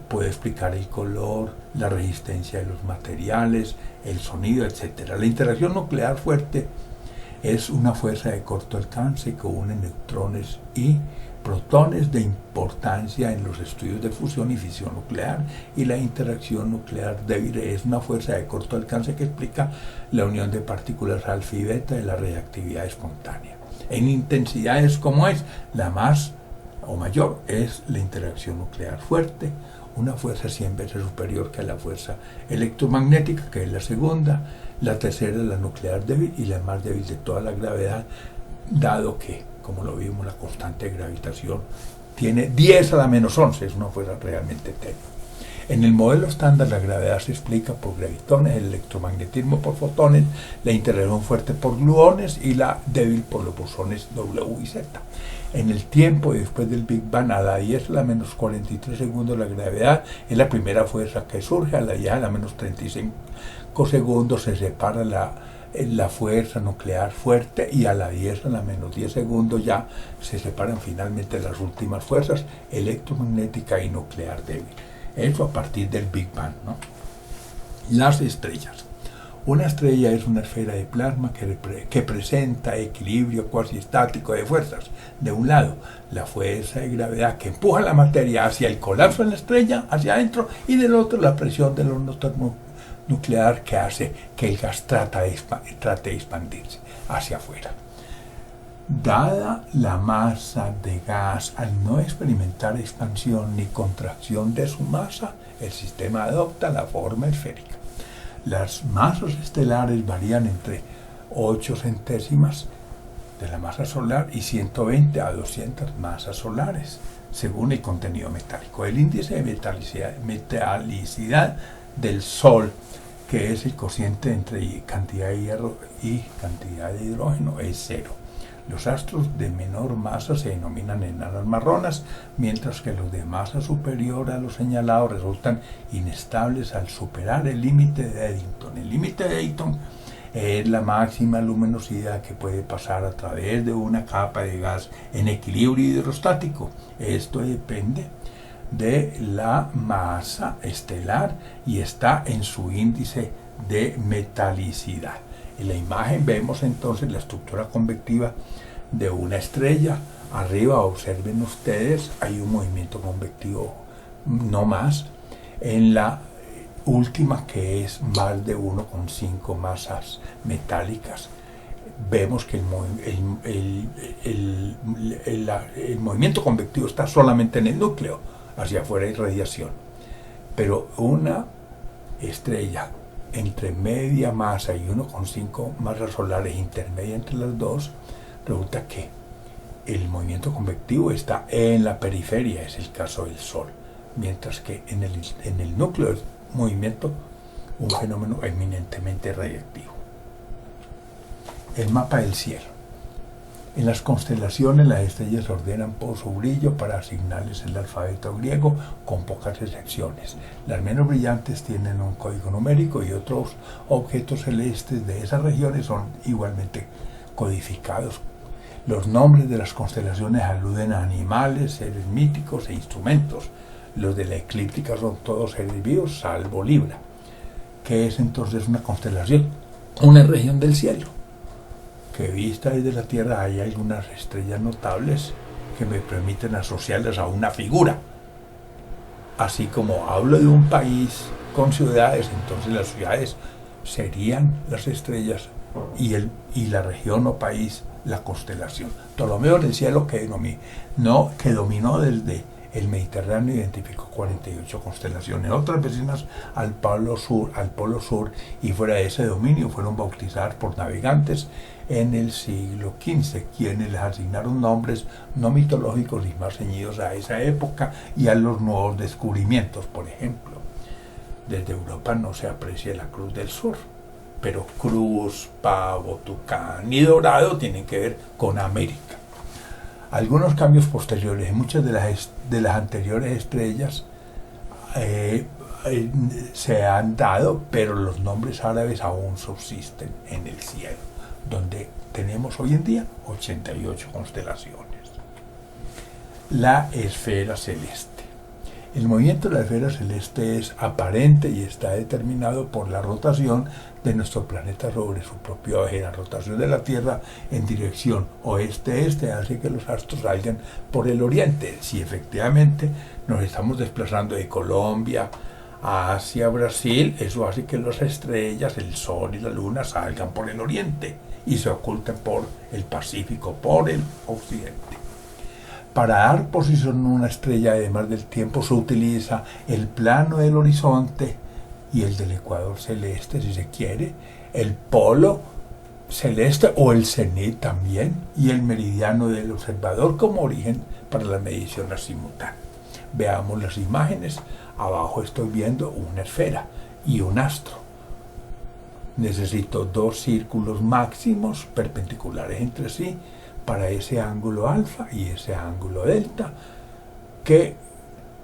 puede explicar el color, la resistencia de los materiales, el sonido, etc. La interacción nuclear fuerte es una fuerza de corto alcance que une neutrones y protones de importancia en los estudios de fusión y fisión nuclear, y la interacción nuclear débil es una fuerza de corto alcance que explica la unión de partículas alfa y beta de la reactividad espontánea. En intensidades como es la más o mayor es la interacción nuclear fuerte, una fuerza 100 veces superior que la fuerza electromagnética, que es la segunda. La tercera es la nuclear débil y la más débil de toda la gravedad, dado que, como lo vimos, la constante de gravitación tiene 10 a la menos 11, es una fuerza realmente tenue. En el modelo estándar la gravedad se explica por gravitones, el electromagnetismo por fotones, la interacción fuerte por gluones y la débil por los bosones W y Z. En el tiempo y después del Big Bang, a la 10 a la menos 43 segundos, la gravedad es la primera fuerza que surge, a la 10 a la menos 35 segundos se separa la fuerza nuclear fuerte y a la 10 a la menos 10 segundos ya se separan finalmente las últimas fuerzas electromagnética y nuclear débil. Eso a partir del Big Bang, ¿no? Las estrellas. Una estrella es una esfera de plasma que presenta equilibrio cuasi estático de fuerzas. De un lado, la fuerza de gravedad que empuja la materia hacia el colapso de la estrella, hacia adentro, y del otro, la presión del horno termonuclear que hace que el gas trate de expandirse hacia afuera. Dada la masa de gas, al no experimentar expansión ni contracción de su masa, el sistema adopta la forma esférica. Las masas estelares varían entre 8 centésimas de la masa solar y 120 a 200 masas solares, según el contenido metálico. El índice de metalicidad del Sol, que es el cociente entre cantidad de hierro y cantidad de hidrógeno, es 0. Los astros de menor masa se denominan enanas marronas, mientras que los de masa superior a lo señalado resultan inestables al superar el límite de Eddington. El límite de Eddington es la máxima luminosidad que puede pasar a través de una capa de gas en equilibrio hidrostático. Esto depende de la masa estelar y está en su índice de metalicidad. En la imagen vemos entonces la estructura convectiva de una estrella. Arriba, observen ustedes, hay un movimiento convectivo no más. En la última, que es más de 1,5 masas metálicas, vemos que el movimiento convectivo está solamente en el núcleo, hacia afuera hay radiación. Pero una estrella entre media masa y 1,5 masas solares intermedia entre las dos, resulta que el movimiento convectivo está en la periferia, es el caso del Sol, mientras que en el núcleo es movimiento, un fenómeno eminentemente radiactivo. El mapa del cielo. En las constelaciones las estrellas se ordenan por su brillo para asignarles el alfabeto griego con pocas excepciones. Las menos brillantes tienen un código numérico y otros objetos celestes de esas regiones son igualmente codificados. Los nombres de las constelaciones aluden a animales, seres míticos e instrumentos. Los de la eclíptica son todos seres vivos, salvo Libra. ¿Qué es entonces una constelación? Una región del cielo que vista desde la Tierra hay algunas estrellas notables que me permiten asociarlas a una figura. Así como hablo de un país con ciudades, entonces las ciudades serían las estrellas y la región o país la constelación. Ptolomeo en el cielo que dominó desde el Mediterráneo, identificó 48 constelaciones. Otras vecinas al polo sur y fuera de ese dominio fueron bautizadas por navegantes en el siglo XV, quienes les asignaron nombres no mitológicos y más ceñidos a esa época y a los nuevos descubrimientos. Por ejemplo, desde Europa no se aprecia la Cruz del Sur, pero cruz, pavo, tucán y dorado tienen que ver con América. Algunos cambios posteriores en muchas de las anteriores estrellas se han dado, pero los nombres árabes aún subsisten en el cielo, donde tenemos hoy en día 88 constelaciones. La esfera celeste. El movimiento de la esfera celeste es aparente y está determinado por la rotación de nuestro planeta sobre su propio eje. La rotación de la Tierra en dirección oeste-este hace que los astros salgan por el oriente. Si efectivamente nos estamos desplazando de Colombia hacia Brasil, eso hace que las estrellas, el Sol y la Luna salgan por el oriente y se oculten por el Pacífico, por el occidente. Para dar posición a una estrella, además del tiempo, se utiliza el plano del horizonte y el del ecuador celeste, si se quiere, el polo celeste o el cenit también, y el meridiano del observador como origen para la medición simultánea. Veamos las imágenes. Abajo estoy viendo una esfera y un astro. Necesito dos círculos máximos perpendiculares entre sí para ese ángulo alfa y ese ángulo delta, que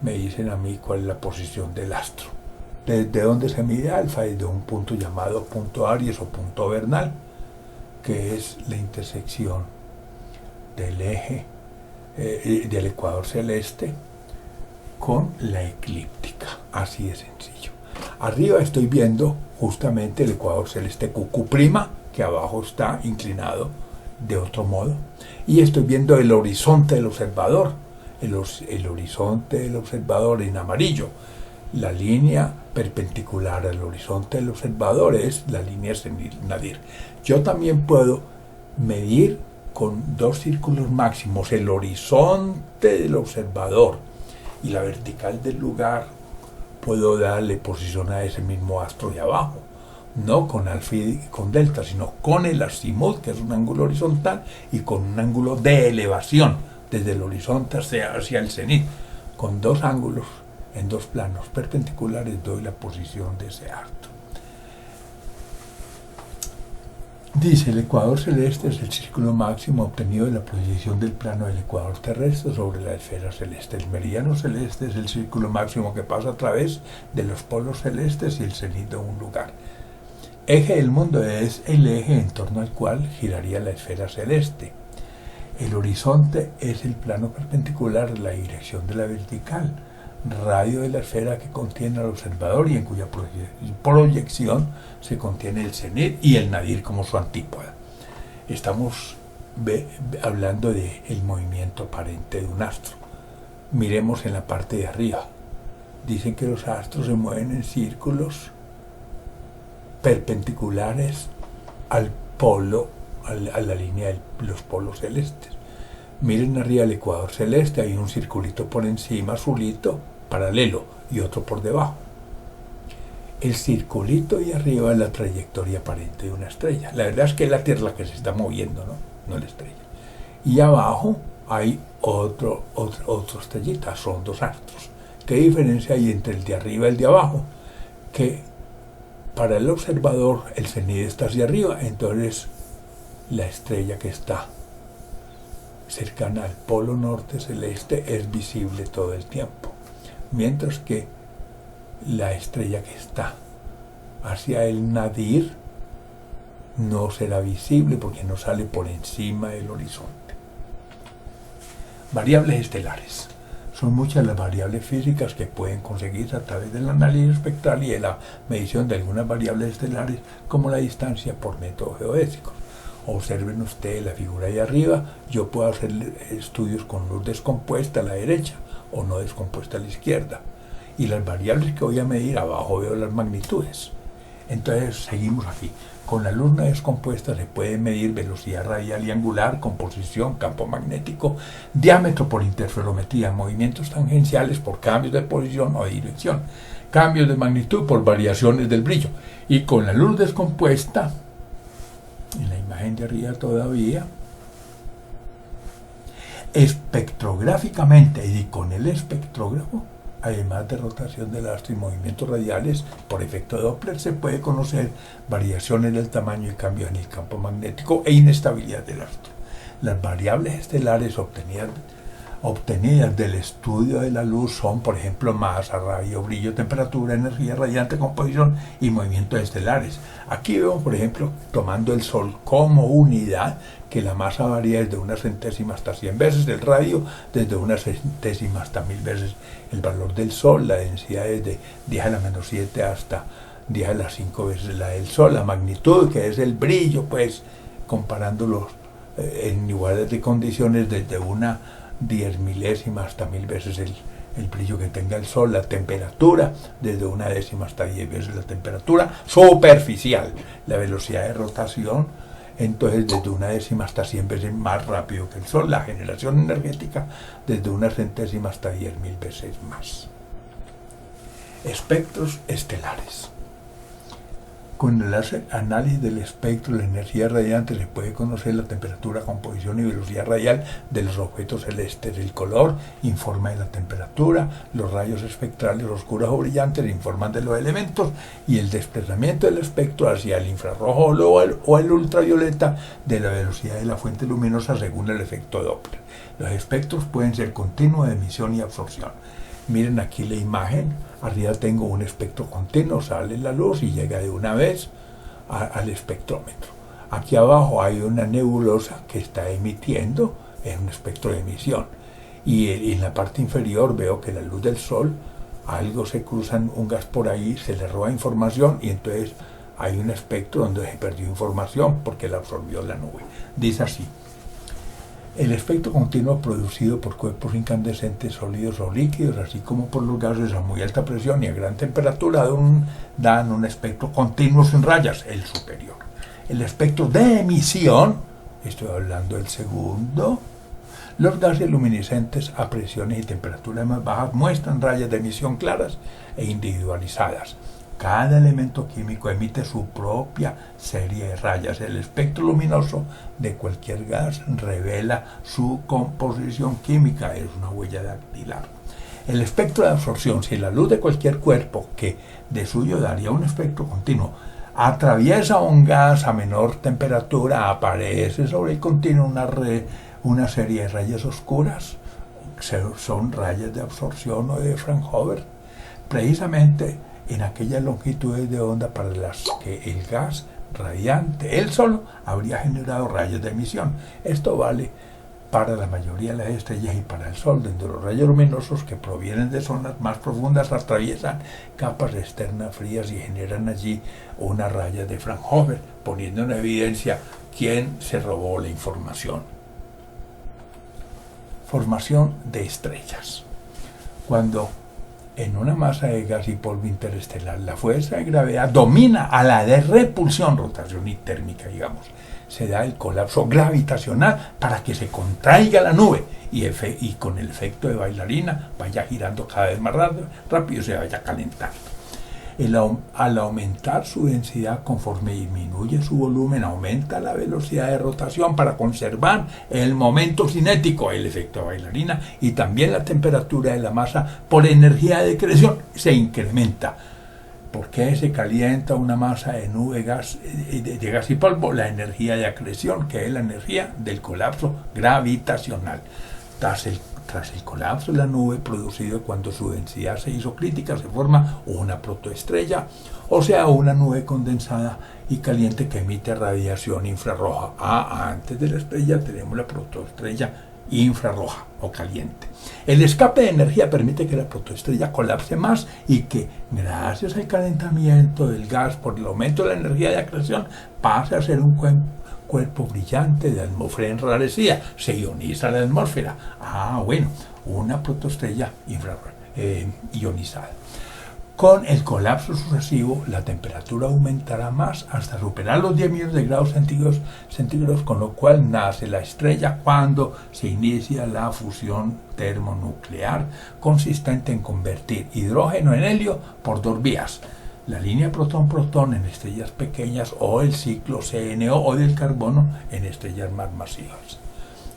me dicen a mí cuál es la posición del astro. ¿Desde dónde se mide alfa? Desde un punto llamado punto Aries o punto vernal, que es la intersección del eje del ecuador celeste con la eclíptica. Así de sencillo. Arriba estoy viendo justamente el ecuador celeste QQ', que abajo está inclinado de otro modo, y estoy viendo el horizonte del observador, el horizonte del observador en amarillo. La línea perpendicular al horizonte del observador es la línea cenit-nadir. Yo también puedo medir con dos círculos máximos el horizonte del observador y la vertical del lugar. Puedo darle posición a ese mismo astro de abajo, no con alfa y con delta, sino con el azimut, que es un ángulo horizontal, y con un ángulo de elevación desde el horizonte hacia el cenit. Con dos ángulos en dos planos perpendiculares doy la posición de ese astro. Dice, el ecuador celeste es el círculo máximo obtenido de la proyección del plano del ecuador terrestre sobre la esfera celeste. El meridiano celeste es el círculo máximo que pasa a través de los polos celestes y el cenit de un lugar. Eje del mundo es el eje en torno al cual giraría la esfera celeste. El horizonte es el plano perpendicular, la dirección de la vertical, radio de la esfera que contiene al observador y en cuya proyección se contiene el cenit y el nadir como su antípoda. Estamos hablando del movimiento aparente de un astro. Miremos en la parte de arriba. Dicen que los astros se mueven en círculos perpendiculares al polo, a la línea de los polos celestes. Miren arriba el ecuador celeste, hay un circulito por encima, azulito, paralelo, y otro por debajo. El circulito y arriba es la trayectoria aparente de una estrella. La verdad es que es la Tierra la que se está moviendo, no la estrella. Y abajo hay otra estrellita, son dos astros. ¿Qué diferencia hay entre el de arriba y el de abajo? Que para el observador el cenit está hacia arriba, entonces la estrella que está cercana al polo norte celeste es visible todo el tiempo, mientras que la estrella que está hacia el nadir no será visible porque no sale por encima del horizonte. Variables estelares. Son muchas las variables físicas que pueden conseguirse a través del análisis espectral y de la medición de algunas variables estelares, como la distancia por métodos geodésicos. Observen ustedes la figura de arriba. Yo puedo hacer estudios con luz descompuesta a la derecha o no descompuesta a la izquierda. Y las variables que voy a medir, abajo veo las magnitudes. Entonces seguimos aquí. Con la luz no descompuesta se puede medir velocidad radial y angular, composición, campo magnético, diámetro por interferometría, movimientos tangenciales por cambios de posición o de dirección, cambios de magnitud por variaciones del brillo. Y con la luz descompuesta, en la imagen de arriba todavía, espectrográficamente y con el espectrógrafo, además de rotación del astro y movimientos radiales por efecto de Doppler, se puede conocer variaciones del tamaño y cambios en el campo magnético e inestabilidad del astro. Las variables estelares obtenidas del estudio de la luz son, por ejemplo, masa, radio, brillo, temperatura, energía radiante, composición y movimientos estelares. Aquí vemos, por ejemplo, tomando el Sol como unidad, que la masa varía desde una centésima hasta 100 veces, el radio desde una centésima hasta 1000 veces el valor del Sol, la densidad desde 10 a la menos 7 hasta 10 a las 5 veces la del Sol, la magnitud, que es el brillo, pues comparándolos en igualdad de condiciones desde una 10 milésima hasta 1000 veces el brillo que tenga el Sol, la temperatura desde una décima hasta 10 veces la temperatura superficial, la velocidad de rotación entonces desde una décima hasta 100 veces más rápido que el Sol. La generación energética desde una centésima hasta 10.000 veces más. Espectros estelares. Con el análisis del espectro de la energía radiante se puede conocer la temperatura, composición y velocidad radial de los objetos celestes. El color informa de la temperatura, los rayos espectrales oscuros o brillantes informan de los elementos y el desplazamiento del espectro hacia el infrarrojo o el ultravioleta de la velocidad de la fuente luminosa según el efecto Doppler. Los espectros pueden ser continuos de emisión y absorción. Miren aquí la imagen, arriba tengo un espectro continuo, sale la luz y llega de una vez al espectrómetro. Aquí abajo hay una nebulosa que está emitiendo, es un espectro de emisión. Y en la parte inferior veo que la luz del sol, algo se cruzan, un gas por ahí, se le roba información y entonces hay un espectro donde se perdió información porque la absorbió la nube. Dice así. El espectro continuo producido por cuerpos incandescentes sólidos o líquidos, así como por los gases a muy alta presión y a gran temperatura, dan un espectro continuo sin rayas, el superior. El espectro de emisión, estoy hablando del segundo, los gases luminiscentes a presiones y temperaturas más bajas muestran rayas de emisión claras e individualizadas. Cada elemento químico emite su propia serie de rayas. El espectro luminoso de cualquier gas revela su composición química, es una huella dactilar. El espectro de absorción, si la luz de cualquier cuerpo, que de suyo daría un espectro continuo, atraviesa un gas a menor temperatura, aparece sobre el continuo una serie de rayas oscuras. Son rayas de absorción o de Fraunhofer. Precisamente en aquellas longitudes de onda para las que el gas radiante, él solo, habría generado rayos de emisión. Esto vale para la mayoría de las estrellas y para el Sol, donde los rayos luminosos que provienen de zonas más profundas atraviesan capas externas frías y generan allí una raya de Fraunhofer, poniendo en evidencia quién se robó la información. Formación de estrellas. Cuando en una masa de gas y polvo interestelar la fuerza de gravedad domina a la de repulsión, rotación y térmica, digamos, se da el colapso gravitacional para que se contraiga la nube y con el efecto de bailarina vaya girando cada vez más rápido y se vaya calentando. Al aumentar su densidad conforme disminuye su volumen, aumenta la velocidad de rotación para conservar el momento cinético, el efecto de bailarina, y también la temperatura de la masa por energía de acreción se incrementa. ¿Por qué se calienta una masa de nube de gas y polvo? La energía de acreción, que es la energía del colapso gravitacional. Tras el colapso de la nube producido cuando su densidad se hizo crítica, se forma una protoestrella, o sea, una nube condensada y caliente que emite radiación infrarroja. Antes de la estrella tenemos la protoestrella infrarroja o caliente. El escape de energía permite que la protoestrella colapse más y que, gracias al calentamiento del gas por el aumento de la energía de acreción, pase a ser un cuerpo brillante de atmósfera enrarecida. Se ioniza la atmósfera. Bueno, una protoestrella ionizada. Con el colapso sucesivo, la temperatura aumentará más hasta superar los 10 millones de grados centígrados, con lo cual nace la estrella cuando se inicia la fusión termonuclear, consistente en convertir hidrógeno en helio por dos vías: la línea protón-protón en estrellas pequeñas o el ciclo CNO o del carbono en estrellas más masivas.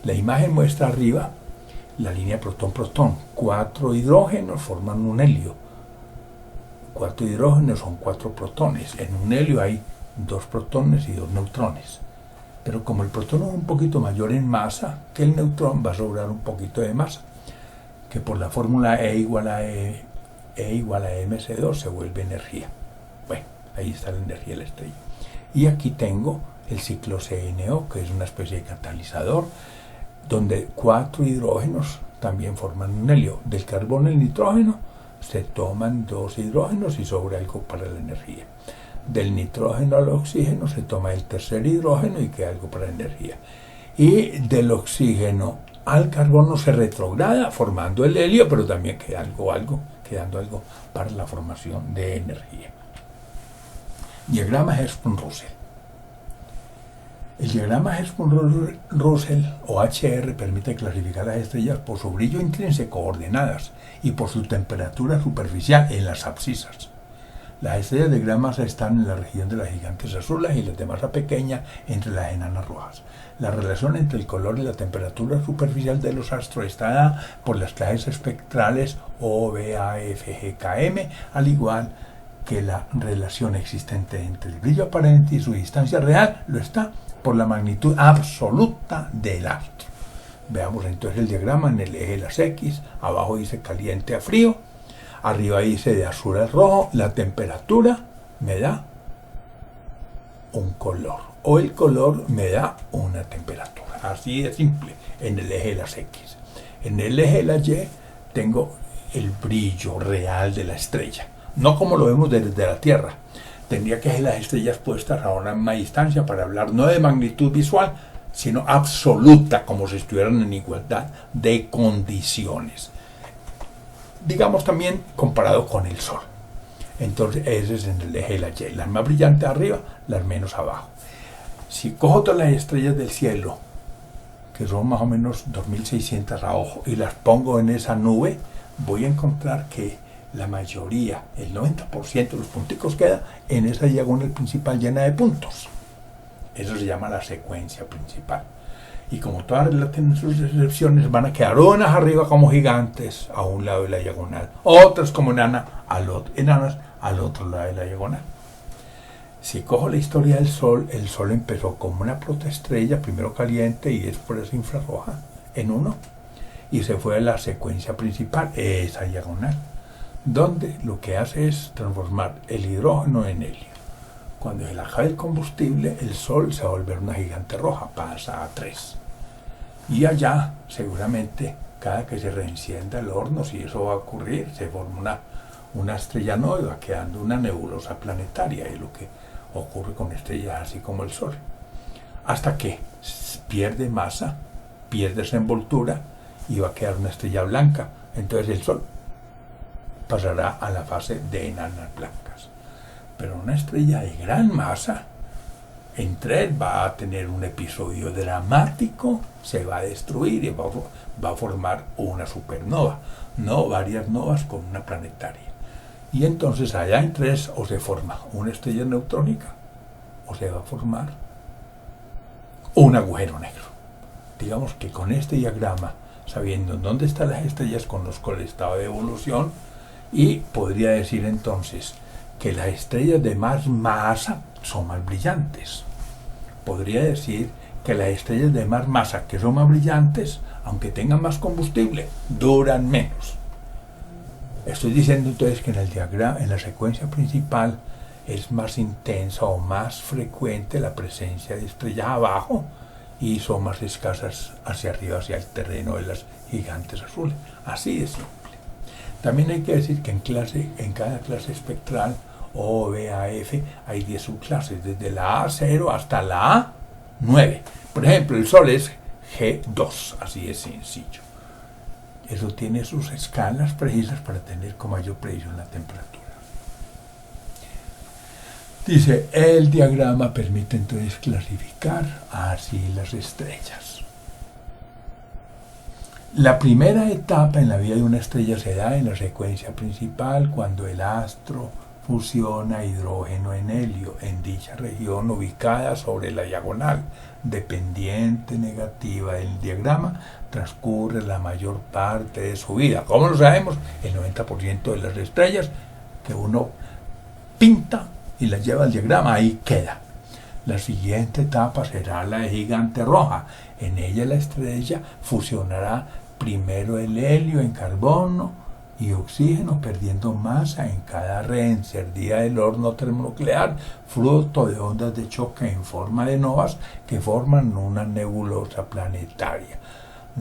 La imagen muestra arriba la línea protón-protón. 4 hidrógenos forman un helio. 4 hidrógenos son 4 protones. En un helio hay 2 protones y 2 neutrones. Pero como el protón es un poquito mayor en masa que el neutrón, va a sobrar un poquito de masa, que por la fórmula E igual a mc2 se vuelve energía. Bueno, ahí está la energía de la estrella. Y aquí tengo el ciclo CNO, que es una especie de catalizador, donde 4 hidrógenos también forman un helio. Del carbono y el nitrógeno se toman 2 hidrógenos y sobra algo para la energía. Del nitrógeno al oxígeno se toma el tercer hidrógeno y queda algo para la energía. Y del oxígeno al carbono se retrograda formando el helio, pero también quedando algo para la formación de energía. Diagrama Hertzsprung-Russell. El diagrama Hertzsprung-Russell o HR permite clasificar las estrellas por su brillo intrínseco, ordenadas, y por su temperatura superficial en las abscisas. Las estrellas de gran masa están en la región de las gigantes azules y las de masa pequeña entre las enanas rojas. La relación entre el color y la temperatura superficial de los astros está dada por las clases espectrales O, B, A, F, G, K, M, al igual que la relación existente entre el brillo aparente y su distancia real lo está por la magnitud absoluta del astro. Veamos entonces el diagrama en el eje de las X. Abajo dice caliente a frío. Arriba dice de azul a rojo. La temperatura me da un color. O el color me da una temperatura. Así de simple en el eje de las X. En el eje de la Y tengo el brillo real de la estrella. No como lo vemos desde la Tierra. Tendría que ser las estrellas puestas a una misma distancia para hablar no de magnitud visual, sino absoluta, como si estuvieran en igualdad de condiciones. Digamos también comparado con el Sol. Entonces ese es en el eje de la Y. Las más brillantes arriba, las menos abajo. Si cojo todas las estrellas del cielo, que son más o menos 2600 a ojo, y las pongo en esa nube, voy a encontrar que la mayoría, el 90% de los punticos queda en esa diagonal principal llena de puntos. Eso se llama la secuencia principal. Y como todas tienen sus excepciones, van a quedar unas arriba como gigantes a un lado de la diagonal, otras como enanas al otro lado de la diagonal. Si cojo la historia del Sol, el Sol empezó como una protoestrella, primero caliente y después infrarroja, en uno, y se fue a la secuencia principal, esa diagonal, donde lo que hace es transformar el hidrógeno en helio. Cuando se le acaba el combustible, el Sol se va a volver una gigante roja, pasa a 3. Y allá, seguramente, cada que se reencienda el horno, si eso va a ocurrir, se forma una estrella nueva, quedando una nebulosa planetaria, y lo que ocurre con estrellas así como el Sol. Hasta que pierde masa, pierde esa envoltura, y va a quedar una estrella blanca. Entonces el Sol pasará a la fase de enanas blancas. Pero una estrella de gran masa, en 3 va a tener un episodio dramático, se va a destruir y va a formar una supernova, no varias novas con una planetaria. Y entonces allá en 3 o se forma una estrella neutrónica o se va a formar un agujero negro. Digamos que con este diagrama, sabiendo dónde están las estrellas, conozco el estado de evolución y podría decir entonces que las estrellas de más masa son más brillantes. Podría decir que las estrellas de más masa que son más brillantes, aunque tengan más combustible, duran menos. Estoy diciendo entonces que en el diagrama, en la secuencia principal, es más intensa o más frecuente la presencia de estrellas abajo y son más escasas hacia arriba, hacia el terreno de las gigantes azules. Así de simple. También hay que decir que en cada clase espectral O, B, A, F hay 10 subclases, desde la A0 hasta la A9. Por ejemplo, el Sol es G2, así de sencillo. Eso tiene sus escalas precisas para tener con mayor precisión la temperatura. Dice, el diagrama permite entonces clasificar así las estrellas. La primera etapa en la vida de una estrella se da en la secuencia principal, cuando el astro fusiona hidrógeno en helio en dicha región ubicada sobre la diagonal dependiente negativa del diagrama. Transcurre la mayor parte de su vida. ¿Cómo lo sabemos? El 90% de las estrellas que uno pinta y las lleva al diagrama, ahí queda. La siguiente etapa será la de gigante roja. En ella la estrella fusionará primero el helio en carbono y oxígeno, perdiendo masa en cada reencendida del horno termonuclear, fruto de ondas de choque en forma de novas que forman una nebulosa planetaria.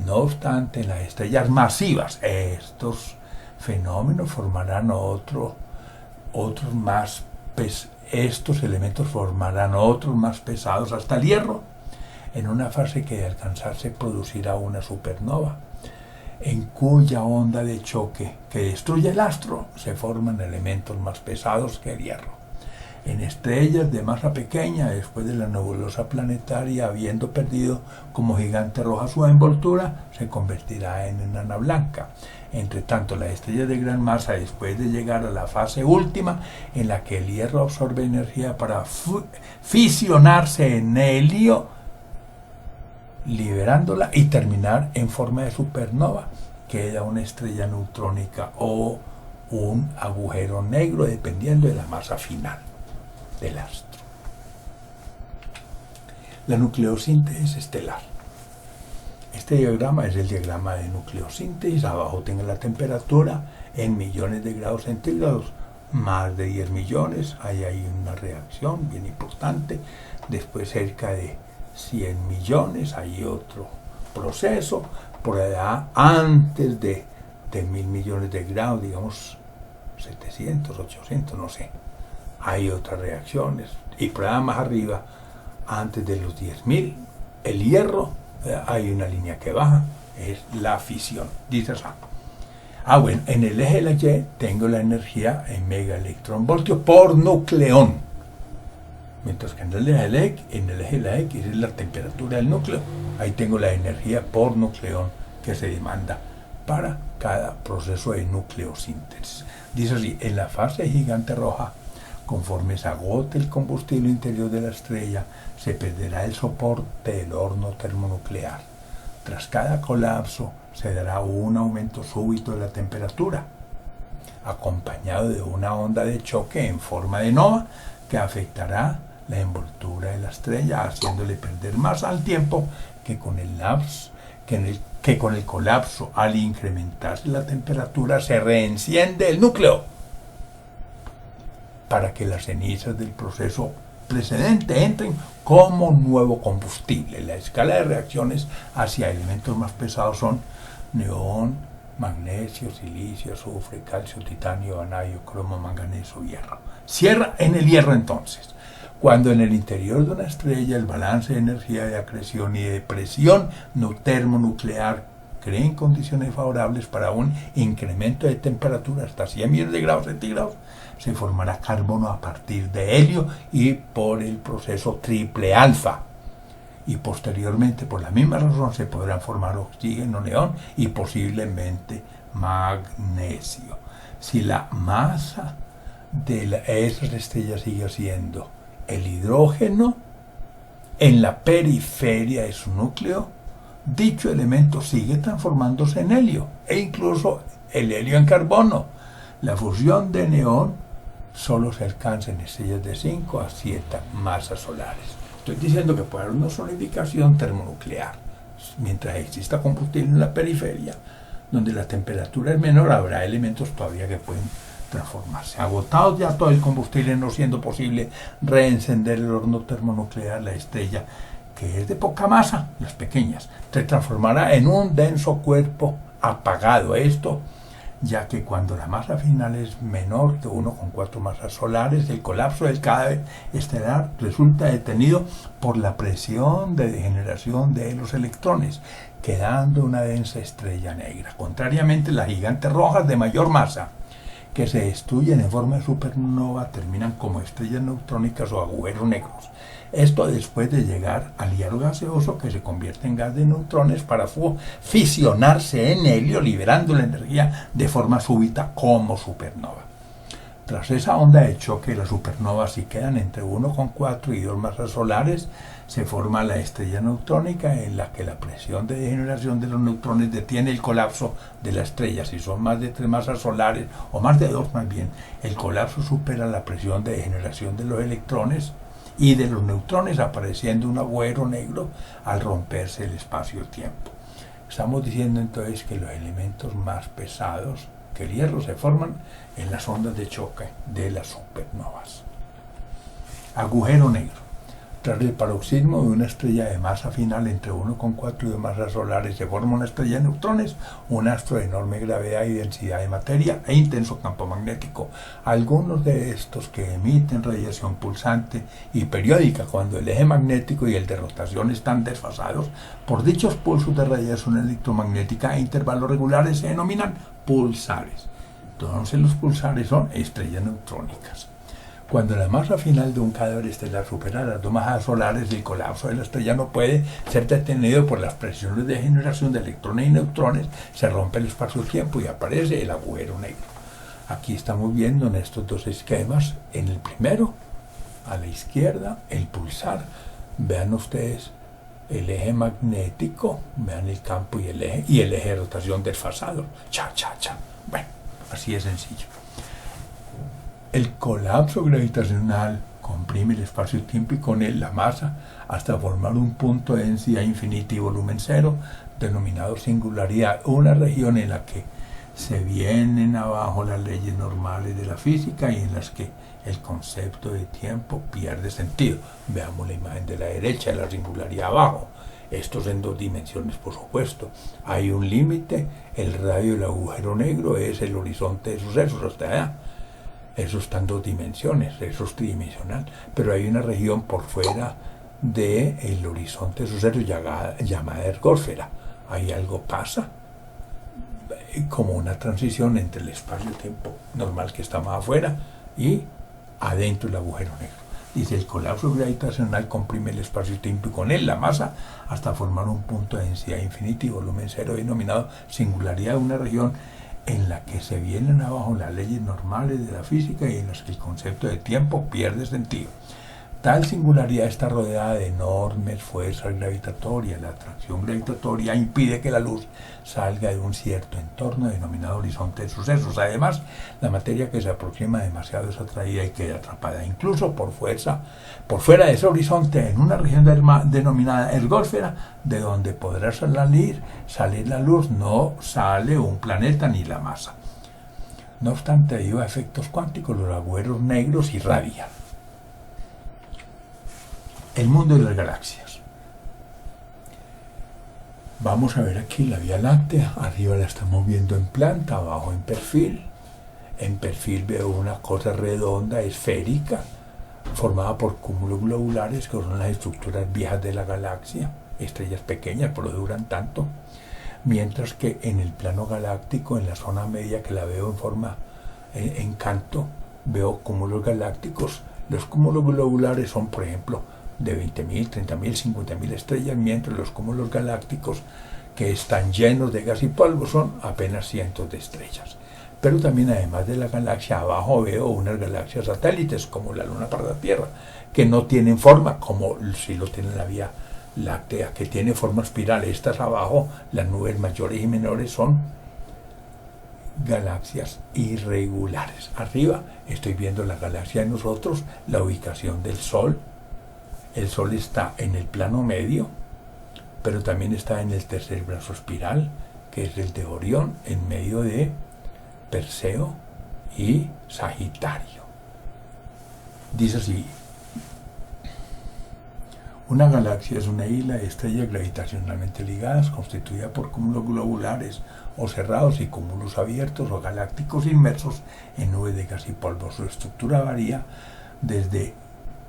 No obstante, en las estrellas masivas, estos fenómenos formarán estos elementos formarán otros más pesados hasta el hierro, en una fase que de alcanzarse producirá una supernova, en cuya onda de choque que destruye el astro se forman elementos más pesados que el hierro. En estrellas de masa pequeña, después de la nebulosa planetaria habiendo perdido como gigante roja su envoltura, se convertirá en enana blanca. Entre tanto, las estrellas de gran masa, después de llegar a la fase última, en la que el hierro absorbe energía para fisionarse en helio, liberándola y terminar en forma de supernova, queda una estrella neutrónica o un agujero negro, dependiendo de la masa final del astro. La nucleosíntesis estelar. Este diagrama es el diagrama de nucleosíntesis. Abajo tengo la temperatura en millones de grados centígrados, más de 10 millones. Ahí hay una reacción bien importante. Después cerca de 100 millones, hay otro proceso. Por allá, antes de 1000 millones de grados, digamos 700, 800, no sé, hay otras reacciones. Y por allá más arriba, antes de los 10.000, el hierro, hay una línea que baja, es la fisión. Dice así. Bueno, en el eje de la Y tengo la energía en megaelectronvoltios por nucleón. Mientras que en el eje de la X es la temperatura del núcleo. Ahí tengo la energía por nucleón que se demanda para cada proceso de nucleosíntesis. Dice así, en la fase gigante roja, conforme se agote el combustible interior de la estrella, se perderá el soporte del horno termonuclear. Tras cada colapso, se dará un aumento súbito de la temperatura, acompañado de una onda de choque en forma de nova que afectará la envoltura de la estrella, haciéndole perder más al tiempo que con el colapso. Al incrementarse la temperatura, se reenciende el núcleo para que las cenizas del proceso precedente entren como nuevo combustible. La escala de reacciones hacia elementos más pesados son neón, magnesio, silicio, azufre, calcio, titanio, vanadio, cromo, manganeso, hierro. Cierra en el hierro entonces. Cuando en el interior de una estrella el balance de energía de acreción y de presión termonuclear creen condiciones favorables para un incremento de temperatura hasta 100 millones de grados centígrados, se formará carbono a partir de helio y por el proceso triple alfa. Y posteriormente, por la misma razón, se podrán formar oxígeno, neón y posiblemente magnesio. Si la masa de esas estrellas sigue siendo el hidrógeno en la periferia de su núcleo, dicho elemento sigue transformándose en helio e incluso el helio en carbono. La fusión de neón solo se alcanza en estrellas de 5 a 7 masas solares. Estoy diciendo que puede haber una solidificación termonuclear. Mientras exista combustible en la periferia, donde la temperatura es menor, habrá elementos todavía que pueden transformarse. Agotado ya todo el combustible, no siendo posible reencender el horno termonuclear, la estrella, que es de poca masa, las pequeñas, se transformará en un denso cuerpo apagado. Esto ya que cuando la masa final es menor que 1,4 masas solares, el colapso del cadáver estelar resulta detenido por la presión de degeneración de los electrones, quedando una densa estrella negra. Contrariamente, las gigantes rojas de mayor masa, que se destruyen en forma de supernova, terminan como estrellas neutrónicas o agujeros negros. Esto después de llegar al hierro gaseoso, que se convierte en gas de neutrones para fisionarse en helio, liberando la energía de forma súbita como supernova. Tras esa onda de choque, las supernovas, si quedan entre 1,4 y 2 masas solares, se forma la estrella neutrónica, en la que la presión de degeneración de los neutrones detiene el colapso de la estrella. Si son más de 3 masas solares, o más de 2 más bien, el colapso supera la presión de degeneración de los electrones y de los neutrones, apareciendo un agujero negro al romperse el espacio-tiempo. Estamos diciendo entonces que los elementos más pesados que el hierro se forman en las ondas de choque de las supernovas. Agujero negro. Tras el paroxismo de una estrella de masa final entre 1,4 y 2 masas solares, se forma una estrella de neutrones, un astro de enorme gravedad y densidad de materia e intenso campo magnético. Algunos de estos que emiten radiación pulsante y periódica cuando el eje magnético y el de rotación están desfasados por dichos pulsos de radiación electromagnética a intervalos regulares, se denominan pulsares. Entonces los pulsares son estrellas neutrónicas. Cuando la masa final de un cadáver estelar supera las dos masas solares, el colapso de la estrella no puede ser detenido por las presiones de generación de electrones y neutrones, se rompe el espacio-tiempo y aparece el agujero negro. Aquí estamos viendo en estos dos esquemas, en el primero, a la izquierda, el pulsar. Vean ustedes el eje magnético, vean el campo y el eje de rotación desfasado. Cha, cha, cha. Bueno, así de sencillo. El colapso gravitacional comprime el espacio-tiempo y con él la masa hasta formar un punto de densidad infinita y volumen cero, denominado singularidad, una región en la que se vienen abajo las leyes normales de la física y en las que el concepto de tiempo pierde sentido. Veamos la imagen de la derecha de la singularidad abajo. Esto es en dos dimensiones, por supuesto. Hay un límite, el radio del agujero negro es el horizonte de sucesos hasta allá. Eso está en dos dimensiones, eso es tridimensional, pero hay una región por fuera del horizonte de sucesos llamada ergósfera. Ahí algo pasa, como una transición entre el espacio-tiempo normal que está más afuera y adentro del agujero negro. Dice, el colapso gravitacional comprime el espacio-tiempo y con él la masa hasta formar un punto de densidad infinita y volumen cero denominado singularidad de una región en la que se vienen abajo las leyes normales de la física y en las que el concepto de tiempo pierde sentido. Tal singularidad está rodeada de enormes fuerzas gravitatorias. La atracción gravitatoria impide que la luz salga de un cierto entorno denominado horizonte de sucesos. Además, la materia que se aproxima demasiado es atraída y queda atrapada, incluso por fuera de ese horizonte, en una región denominada ergósfera, de donde podrá salir la luz. No sale un planeta ni la masa. No obstante, debido a efectos cuánticos, los agujeros negros irradian. El mundo de las galaxias. Vamos a ver aquí la Vía Láctea. Arriba la estamos viendo en planta, abajo en perfil. En perfil veo una cosa redonda, esférica, formada por cúmulos globulares, que son las estructuras viejas de la galaxia, estrellas pequeñas, pero duran tanto. Mientras que en el plano galáctico, en la zona media, que la veo en forma en canto, veo cúmulos galácticos. Los cúmulos globulares son, por ejemplo, de 20.000, 30.000, 50.000 estrellas, mientras los cúmulos galácticos, que están llenos de gas y polvo, son apenas cientos de estrellas. Pero también, además de la galaxia, abajo veo unas galaxias satélites, como la Luna para la Tierra, que no tienen forma, como si lo tiene la Vía Láctea, que tiene forma espiral. Estas abajo, las nubes mayores y menores, son galaxias irregulares. Arriba estoy viendo la galaxia de nosotros, la ubicación del Sol. El Sol está en el plano medio, pero también está en el tercer brazo espiral, que es el de Orión, en medio de Perseo y Sagitario. Dice así: una galaxia es una isla de estrellas gravitacionalmente ligadas, constituida por cúmulos globulares o cerrados y cúmulos abiertos o galácticos inmersos en nubes de gas y polvo. Su estructura varía desde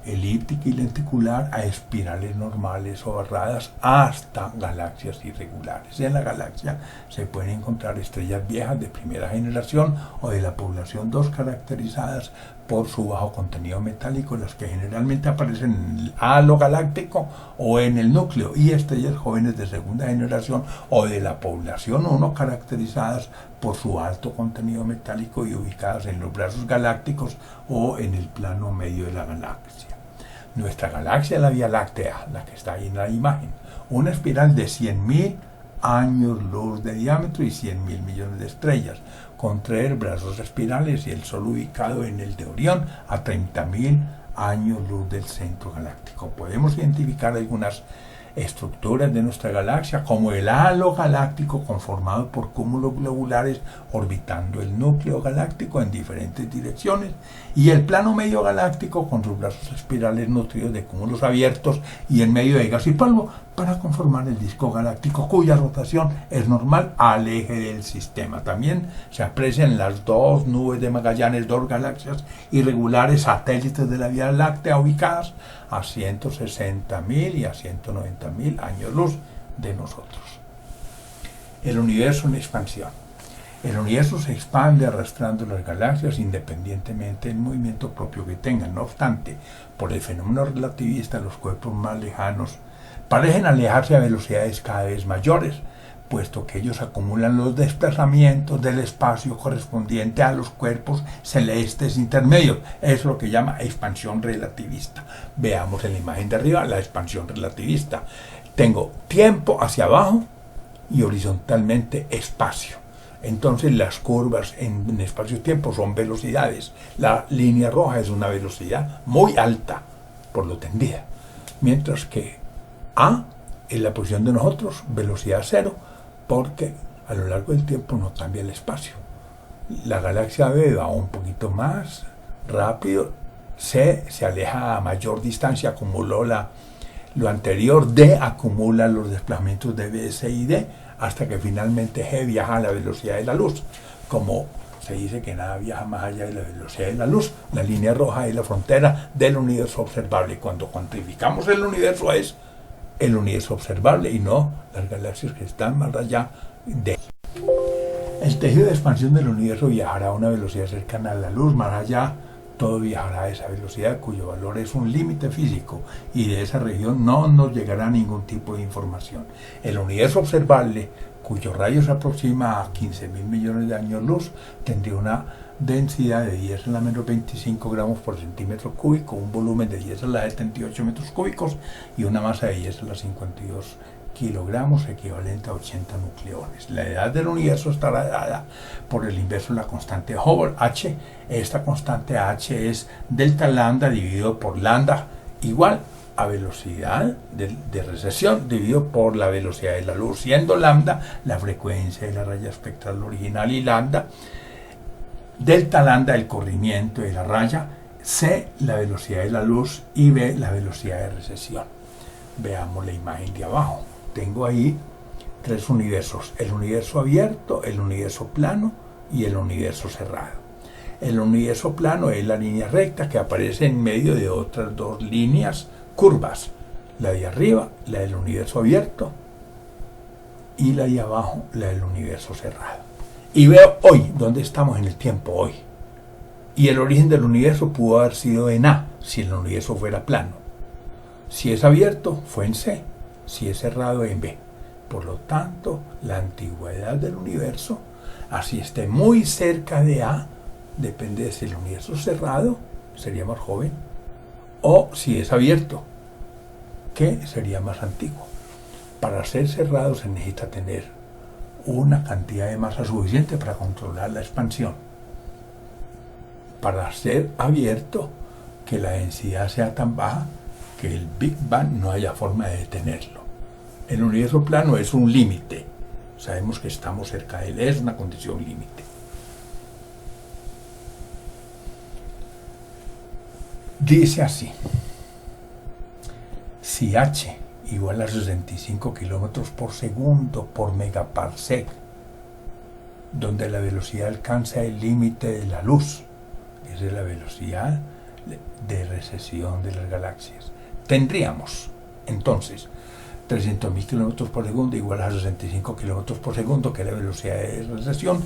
elíptica y lenticular a espirales normales o barradas hasta galaxias irregulares. En la galaxia se pueden encontrar estrellas viejas de primera generación o de la población 2 caracterizadas por su bajo contenido metálico, las que generalmente aparecen en el halo galáctico o en el núcleo, y estrellas jóvenes de segunda generación o de la población 1 caracterizadas por su alto contenido metálico y ubicadas en los brazos galácticos o en el plano medio de la galaxia. Nuestra galaxia es la Vía Láctea, la que está ahí en la imagen, una espiral de 100.000 años luz de diámetro y 100.000 millones de estrellas, con 3 brazos espirales y el Sol ubicado en el de Orión a 30.000 años luz del centro galáctico. Podemos identificar algunas estructuras de nuestra galaxia, como el halo galáctico conformado por cúmulos globulares orbitando el núcleo galáctico en diferentes direcciones, y el plano medio galáctico con sus brazos espirales nutridos de cúmulos abiertos y en medio de gas y polvo para conformar el disco galáctico, cuya rotación es normal al eje del sistema. También se aprecian las 2 nubes de Magallanes, 2 galaxias irregulares satélites de la Vía Láctea ubicadas a 160.000 y a 190.000 años luz de nosotros. El universo en expansión. El universo se expande arrastrando las galaxias independientemente del movimiento propio que tengan. No obstante, por el fenómeno relativista, los cuerpos más lejanos parecen alejarse a velocidades cada vez mayores, puesto que ellos acumulan los desplazamientos del espacio correspondiente a los cuerpos celestes intermedios. Eso es lo que llama expansión relativista. Veamos en la imagen de arriba la expansión relativista. Tengo tiempo hacia abajo y horizontalmente espacio. Entonces las curvas en espacio-tiempo son velocidades. La línea roja es una velocidad muy alta, por lo tendida. Mientras que A es la posición de nosotros, velocidad cero, porque a lo largo del tiempo no cambia el espacio. La galaxia B va un poquito más rápido, C se aleja a mayor distancia, acumuló lo anterior, D acumula los desplazamientos de B, C y D, hasta que finalmente G viaja a la velocidad de la luz. Como se dice que nada viaja más allá de la velocidad de la luz, la línea roja es la frontera del universo observable. Cuando cuantificamos el universo es el universo observable y no las galaxias que están más allá de. El tejido de expansión del universo viajará a una velocidad cercana a la luz, más allá todo viajará a esa velocidad cuyo valor es un límite físico y de esa región no nos llegará ningún tipo de información. El universo observable, cuyo radio se aproxima a 15.000 millones de años luz, tendría una densidad de 10 a la menos 25 gramos por centímetro cúbico, un volumen de 10 a la 78 metros cúbicos y una masa de 10 a la 52 kilogramos, equivalente a 80 nucleones. La edad del universo estará dada por el inverso de la constante Hubble, H. Esta constante H es delta lambda dividido por lambda igual a velocidad de recesión dividido por la velocidad de la luz, siendo lambda la frecuencia de la raya espectral original y lambda, delta lambda el corrimiento de la raya, C la velocidad de la luz y B la velocidad de recesión. Veamos la imagen de abajo. Tengo ahí tres universos: el universo abierto, el universo plano y el universo cerrado. El universo plano es la línea recta que aparece en medio de otras dos líneas curvas, la de arriba, la del universo abierto, y la de abajo, la del universo cerrado. Y veo hoy, ¿dónde estamos en el tiempo hoy? Y el origen del universo pudo haber sido en A, si el universo fuera plano. Si es abierto, fue en C. Si es cerrado, en B. Por lo tanto, la antigüedad del universo, así esté muy cerca de A, depende de si el universo es cerrado, sería más joven, o si es abierto, que sería más antiguo. Para ser cerrado se necesita tener una cantidad de masa suficiente para controlar la expansión. Para ser abierto, que la densidad sea tan baja que el Big Bang no haya forma de detenerlo. El universo plano es un límite. Sabemos que estamos cerca de él, es una condición límite. Dice así: si H igual a 65 kilómetros por segundo por megaparsec, donde la velocidad alcanza el límite de la luz, esa es la velocidad de recesión de las galaxias, tendríamos entonces 300.000 kilómetros por segundo igual a 65 kilómetros por segundo, que es la velocidad de recesión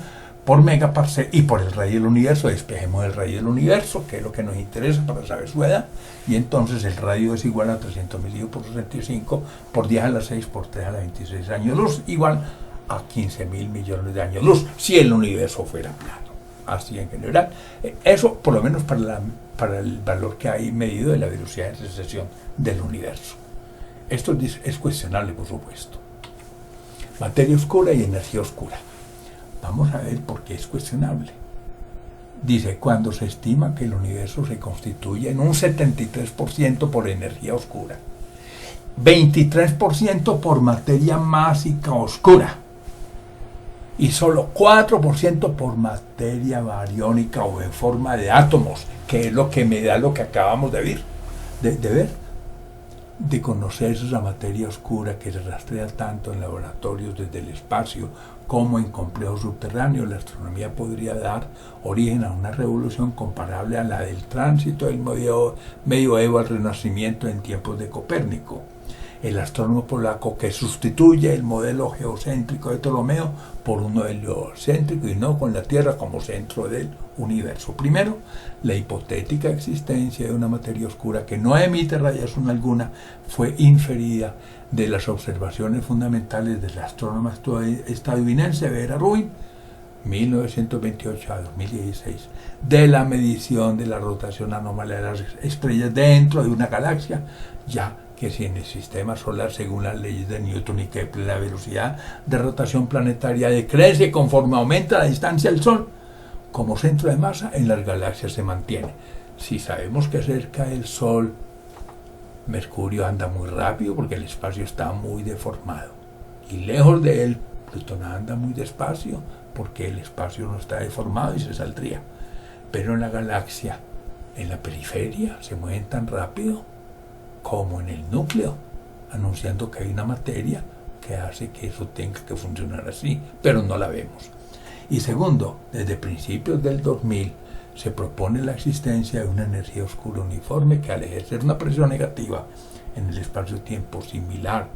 por megaparsec, y por el radio del universo despejemos el radio del universo, que es lo que nos interesa para saber su edad, y entonces el radio es igual a 300.000 por 65 por 10 a la 6 por 3 a la 26 años luz, igual a 15.000 millones de años luz, si el universo fuera plano. Así en general, eso por lo menos para el valor que hay medido de la velocidad de recesión del universo. Esto es cuestionable, por supuesto. Materia oscura y energía oscura. Vamos a ver por qué es cuestionable. Dice, cuando se estima que el universo se constituye en un 73% por energía oscura, 23% por materia másica oscura y solo 4% por materia bariónica o en forma de átomos, que es lo que me da lo que acabamos de ver, de conocer esa materia oscura que se rastrea tanto en laboratorios desde el espacio como en complejos subterráneos. La astronomía podría dar origen a una revolución comparable a la del tránsito del medioevo al renacimiento en tiempos de Copérnico. el astrónomo polaco que sustituye el modelo geocéntrico de Ptolomeo por uno heliocéntrico y no con la Tierra como centro del universo. Primero, la hipotética existencia de una materia oscura que no emite radiación alguna fue inferida de las observaciones fundamentales del astrónomo estadounidense Vera Rubin, 1928 a 2016, de la medición de la rotación anómala de las estrellas dentro de una galaxia, ya que si en el sistema solar, según las leyes de Newton y Kepler, la velocidad de rotación planetaria decrece conforme aumenta la distancia al Sol, como centro de masa en las galaxias se mantiene. Si sabemos que cerca del Sol Mercurio anda muy rápido porque el espacio está muy deformado, y lejos de él Plutón anda muy despacio porque el espacio no está deformado y se saldría. Pero en la galaxia, en la periferia, se mueven tan rápido como en el núcleo, anunciando que hay una materia que hace que eso tenga que funcionar así, pero no la vemos. Y segundo, desde principios del 2000 se propone la existencia de una energía oscura uniforme que, al ejercer una presión negativa en el espacio-tiempo similar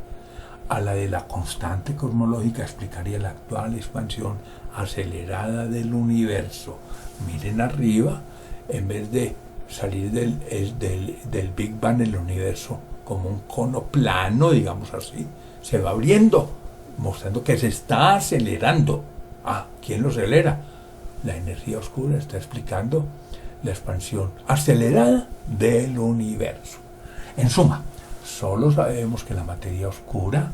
a la de la constante cosmológica, explicaría la actual expansión acelerada del universo. Miren arriba, en vez de salir del Big Bang, el universo como un cono plano, digamos así, se va abriendo, mostrando que se está acelerando. ¿Quién lo acelera? La energía oscura está explicando la expansión acelerada del universo. En suma, solo sabemos que la materia oscura,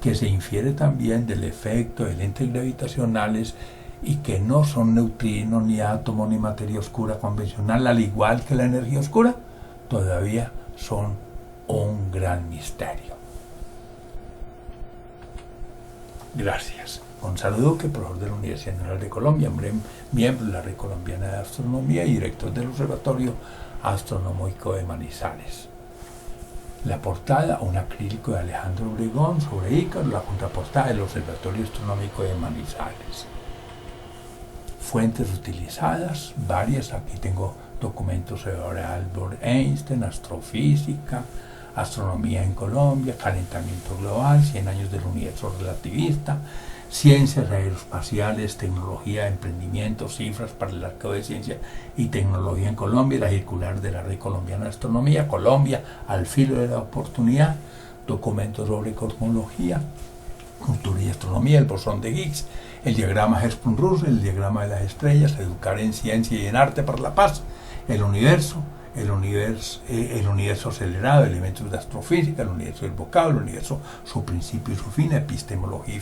que se infiere también del efecto de lentes gravitacionales y que no son neutrinos, ni átomos, ni materia oscura convencional, al igual que la energía oscura, todavía son un gran misterio. Gracias. Gonzalo Duque, profesor de la Universidad Nacional de Colombia, miembro de la Red Colombiana de Astronomía y director del Observatorio Astronómico de Manizales. La portada, un acrílico de Alejandro Obregón sobre Ícaro, la contraportada del Observatorio Astronómico de Manizales. Fuentes utilizadas, varias, aquí tengo documentos sobre Albert Einstein, astrofísica, astronomía en Colombia, calentamiento global, 100 años del universo relativista, ciencias aeroespaciales, tecnología, emprendimiento, cifras para el arco de ciencia y tecnología en Colombia, la circular de la Red Colombiana de Astronomía, Colombia, al filo de la oportunidad, documentos sobre cosmología, cultura y astronomía, el bosón de Higgs, el diagrama Hertzsprung-Russell, el diagrama de las estrellas, educar en ciencia y en arte para la paz, el universo acelerado, elementos de astrofísica, el universo del vocablo, el universo, su principio y su fin, epistemología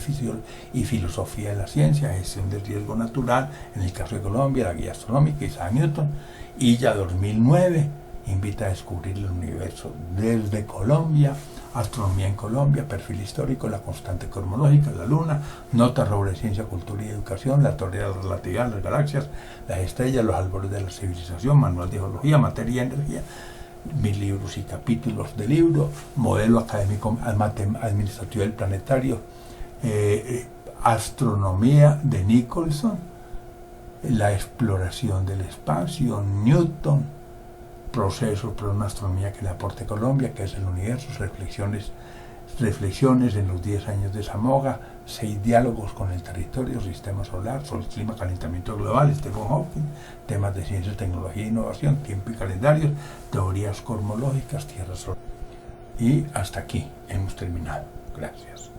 y filosofía de la ciencia, gestión del riesgo natural, en el caso de Colombia, la guía astronómica, Isaac Newton, y ya 2009 invita a descubrir el universo desde Colombia, astronomía en Colombia, perfil histórico, la constante cosmológica, la luna, notas sobre ciencia, cultura y educación, la teoría de la relatividad, las galaxias, las estrellas, los albores de la civilización, manual de geología, materia y energía, 1000 libros y capítulos de libro, modelo académico administrativo del planetario, astronomía de Nicholson, la exploración del espacio, Newton, procesos para una astronomía que le aporte Colombia, que es el universo, reflexiones en los 10 años de Zamoga, 6 diálogos con el territorio, sistema solar, sol, clima, calentamiento global, Stephen Hawking, temas de ciencia, tecnología e innovación, tiempo y calendarios, teorías cosmológicas, tierra solar. Y hasta aquí hemos terminado. Gracias.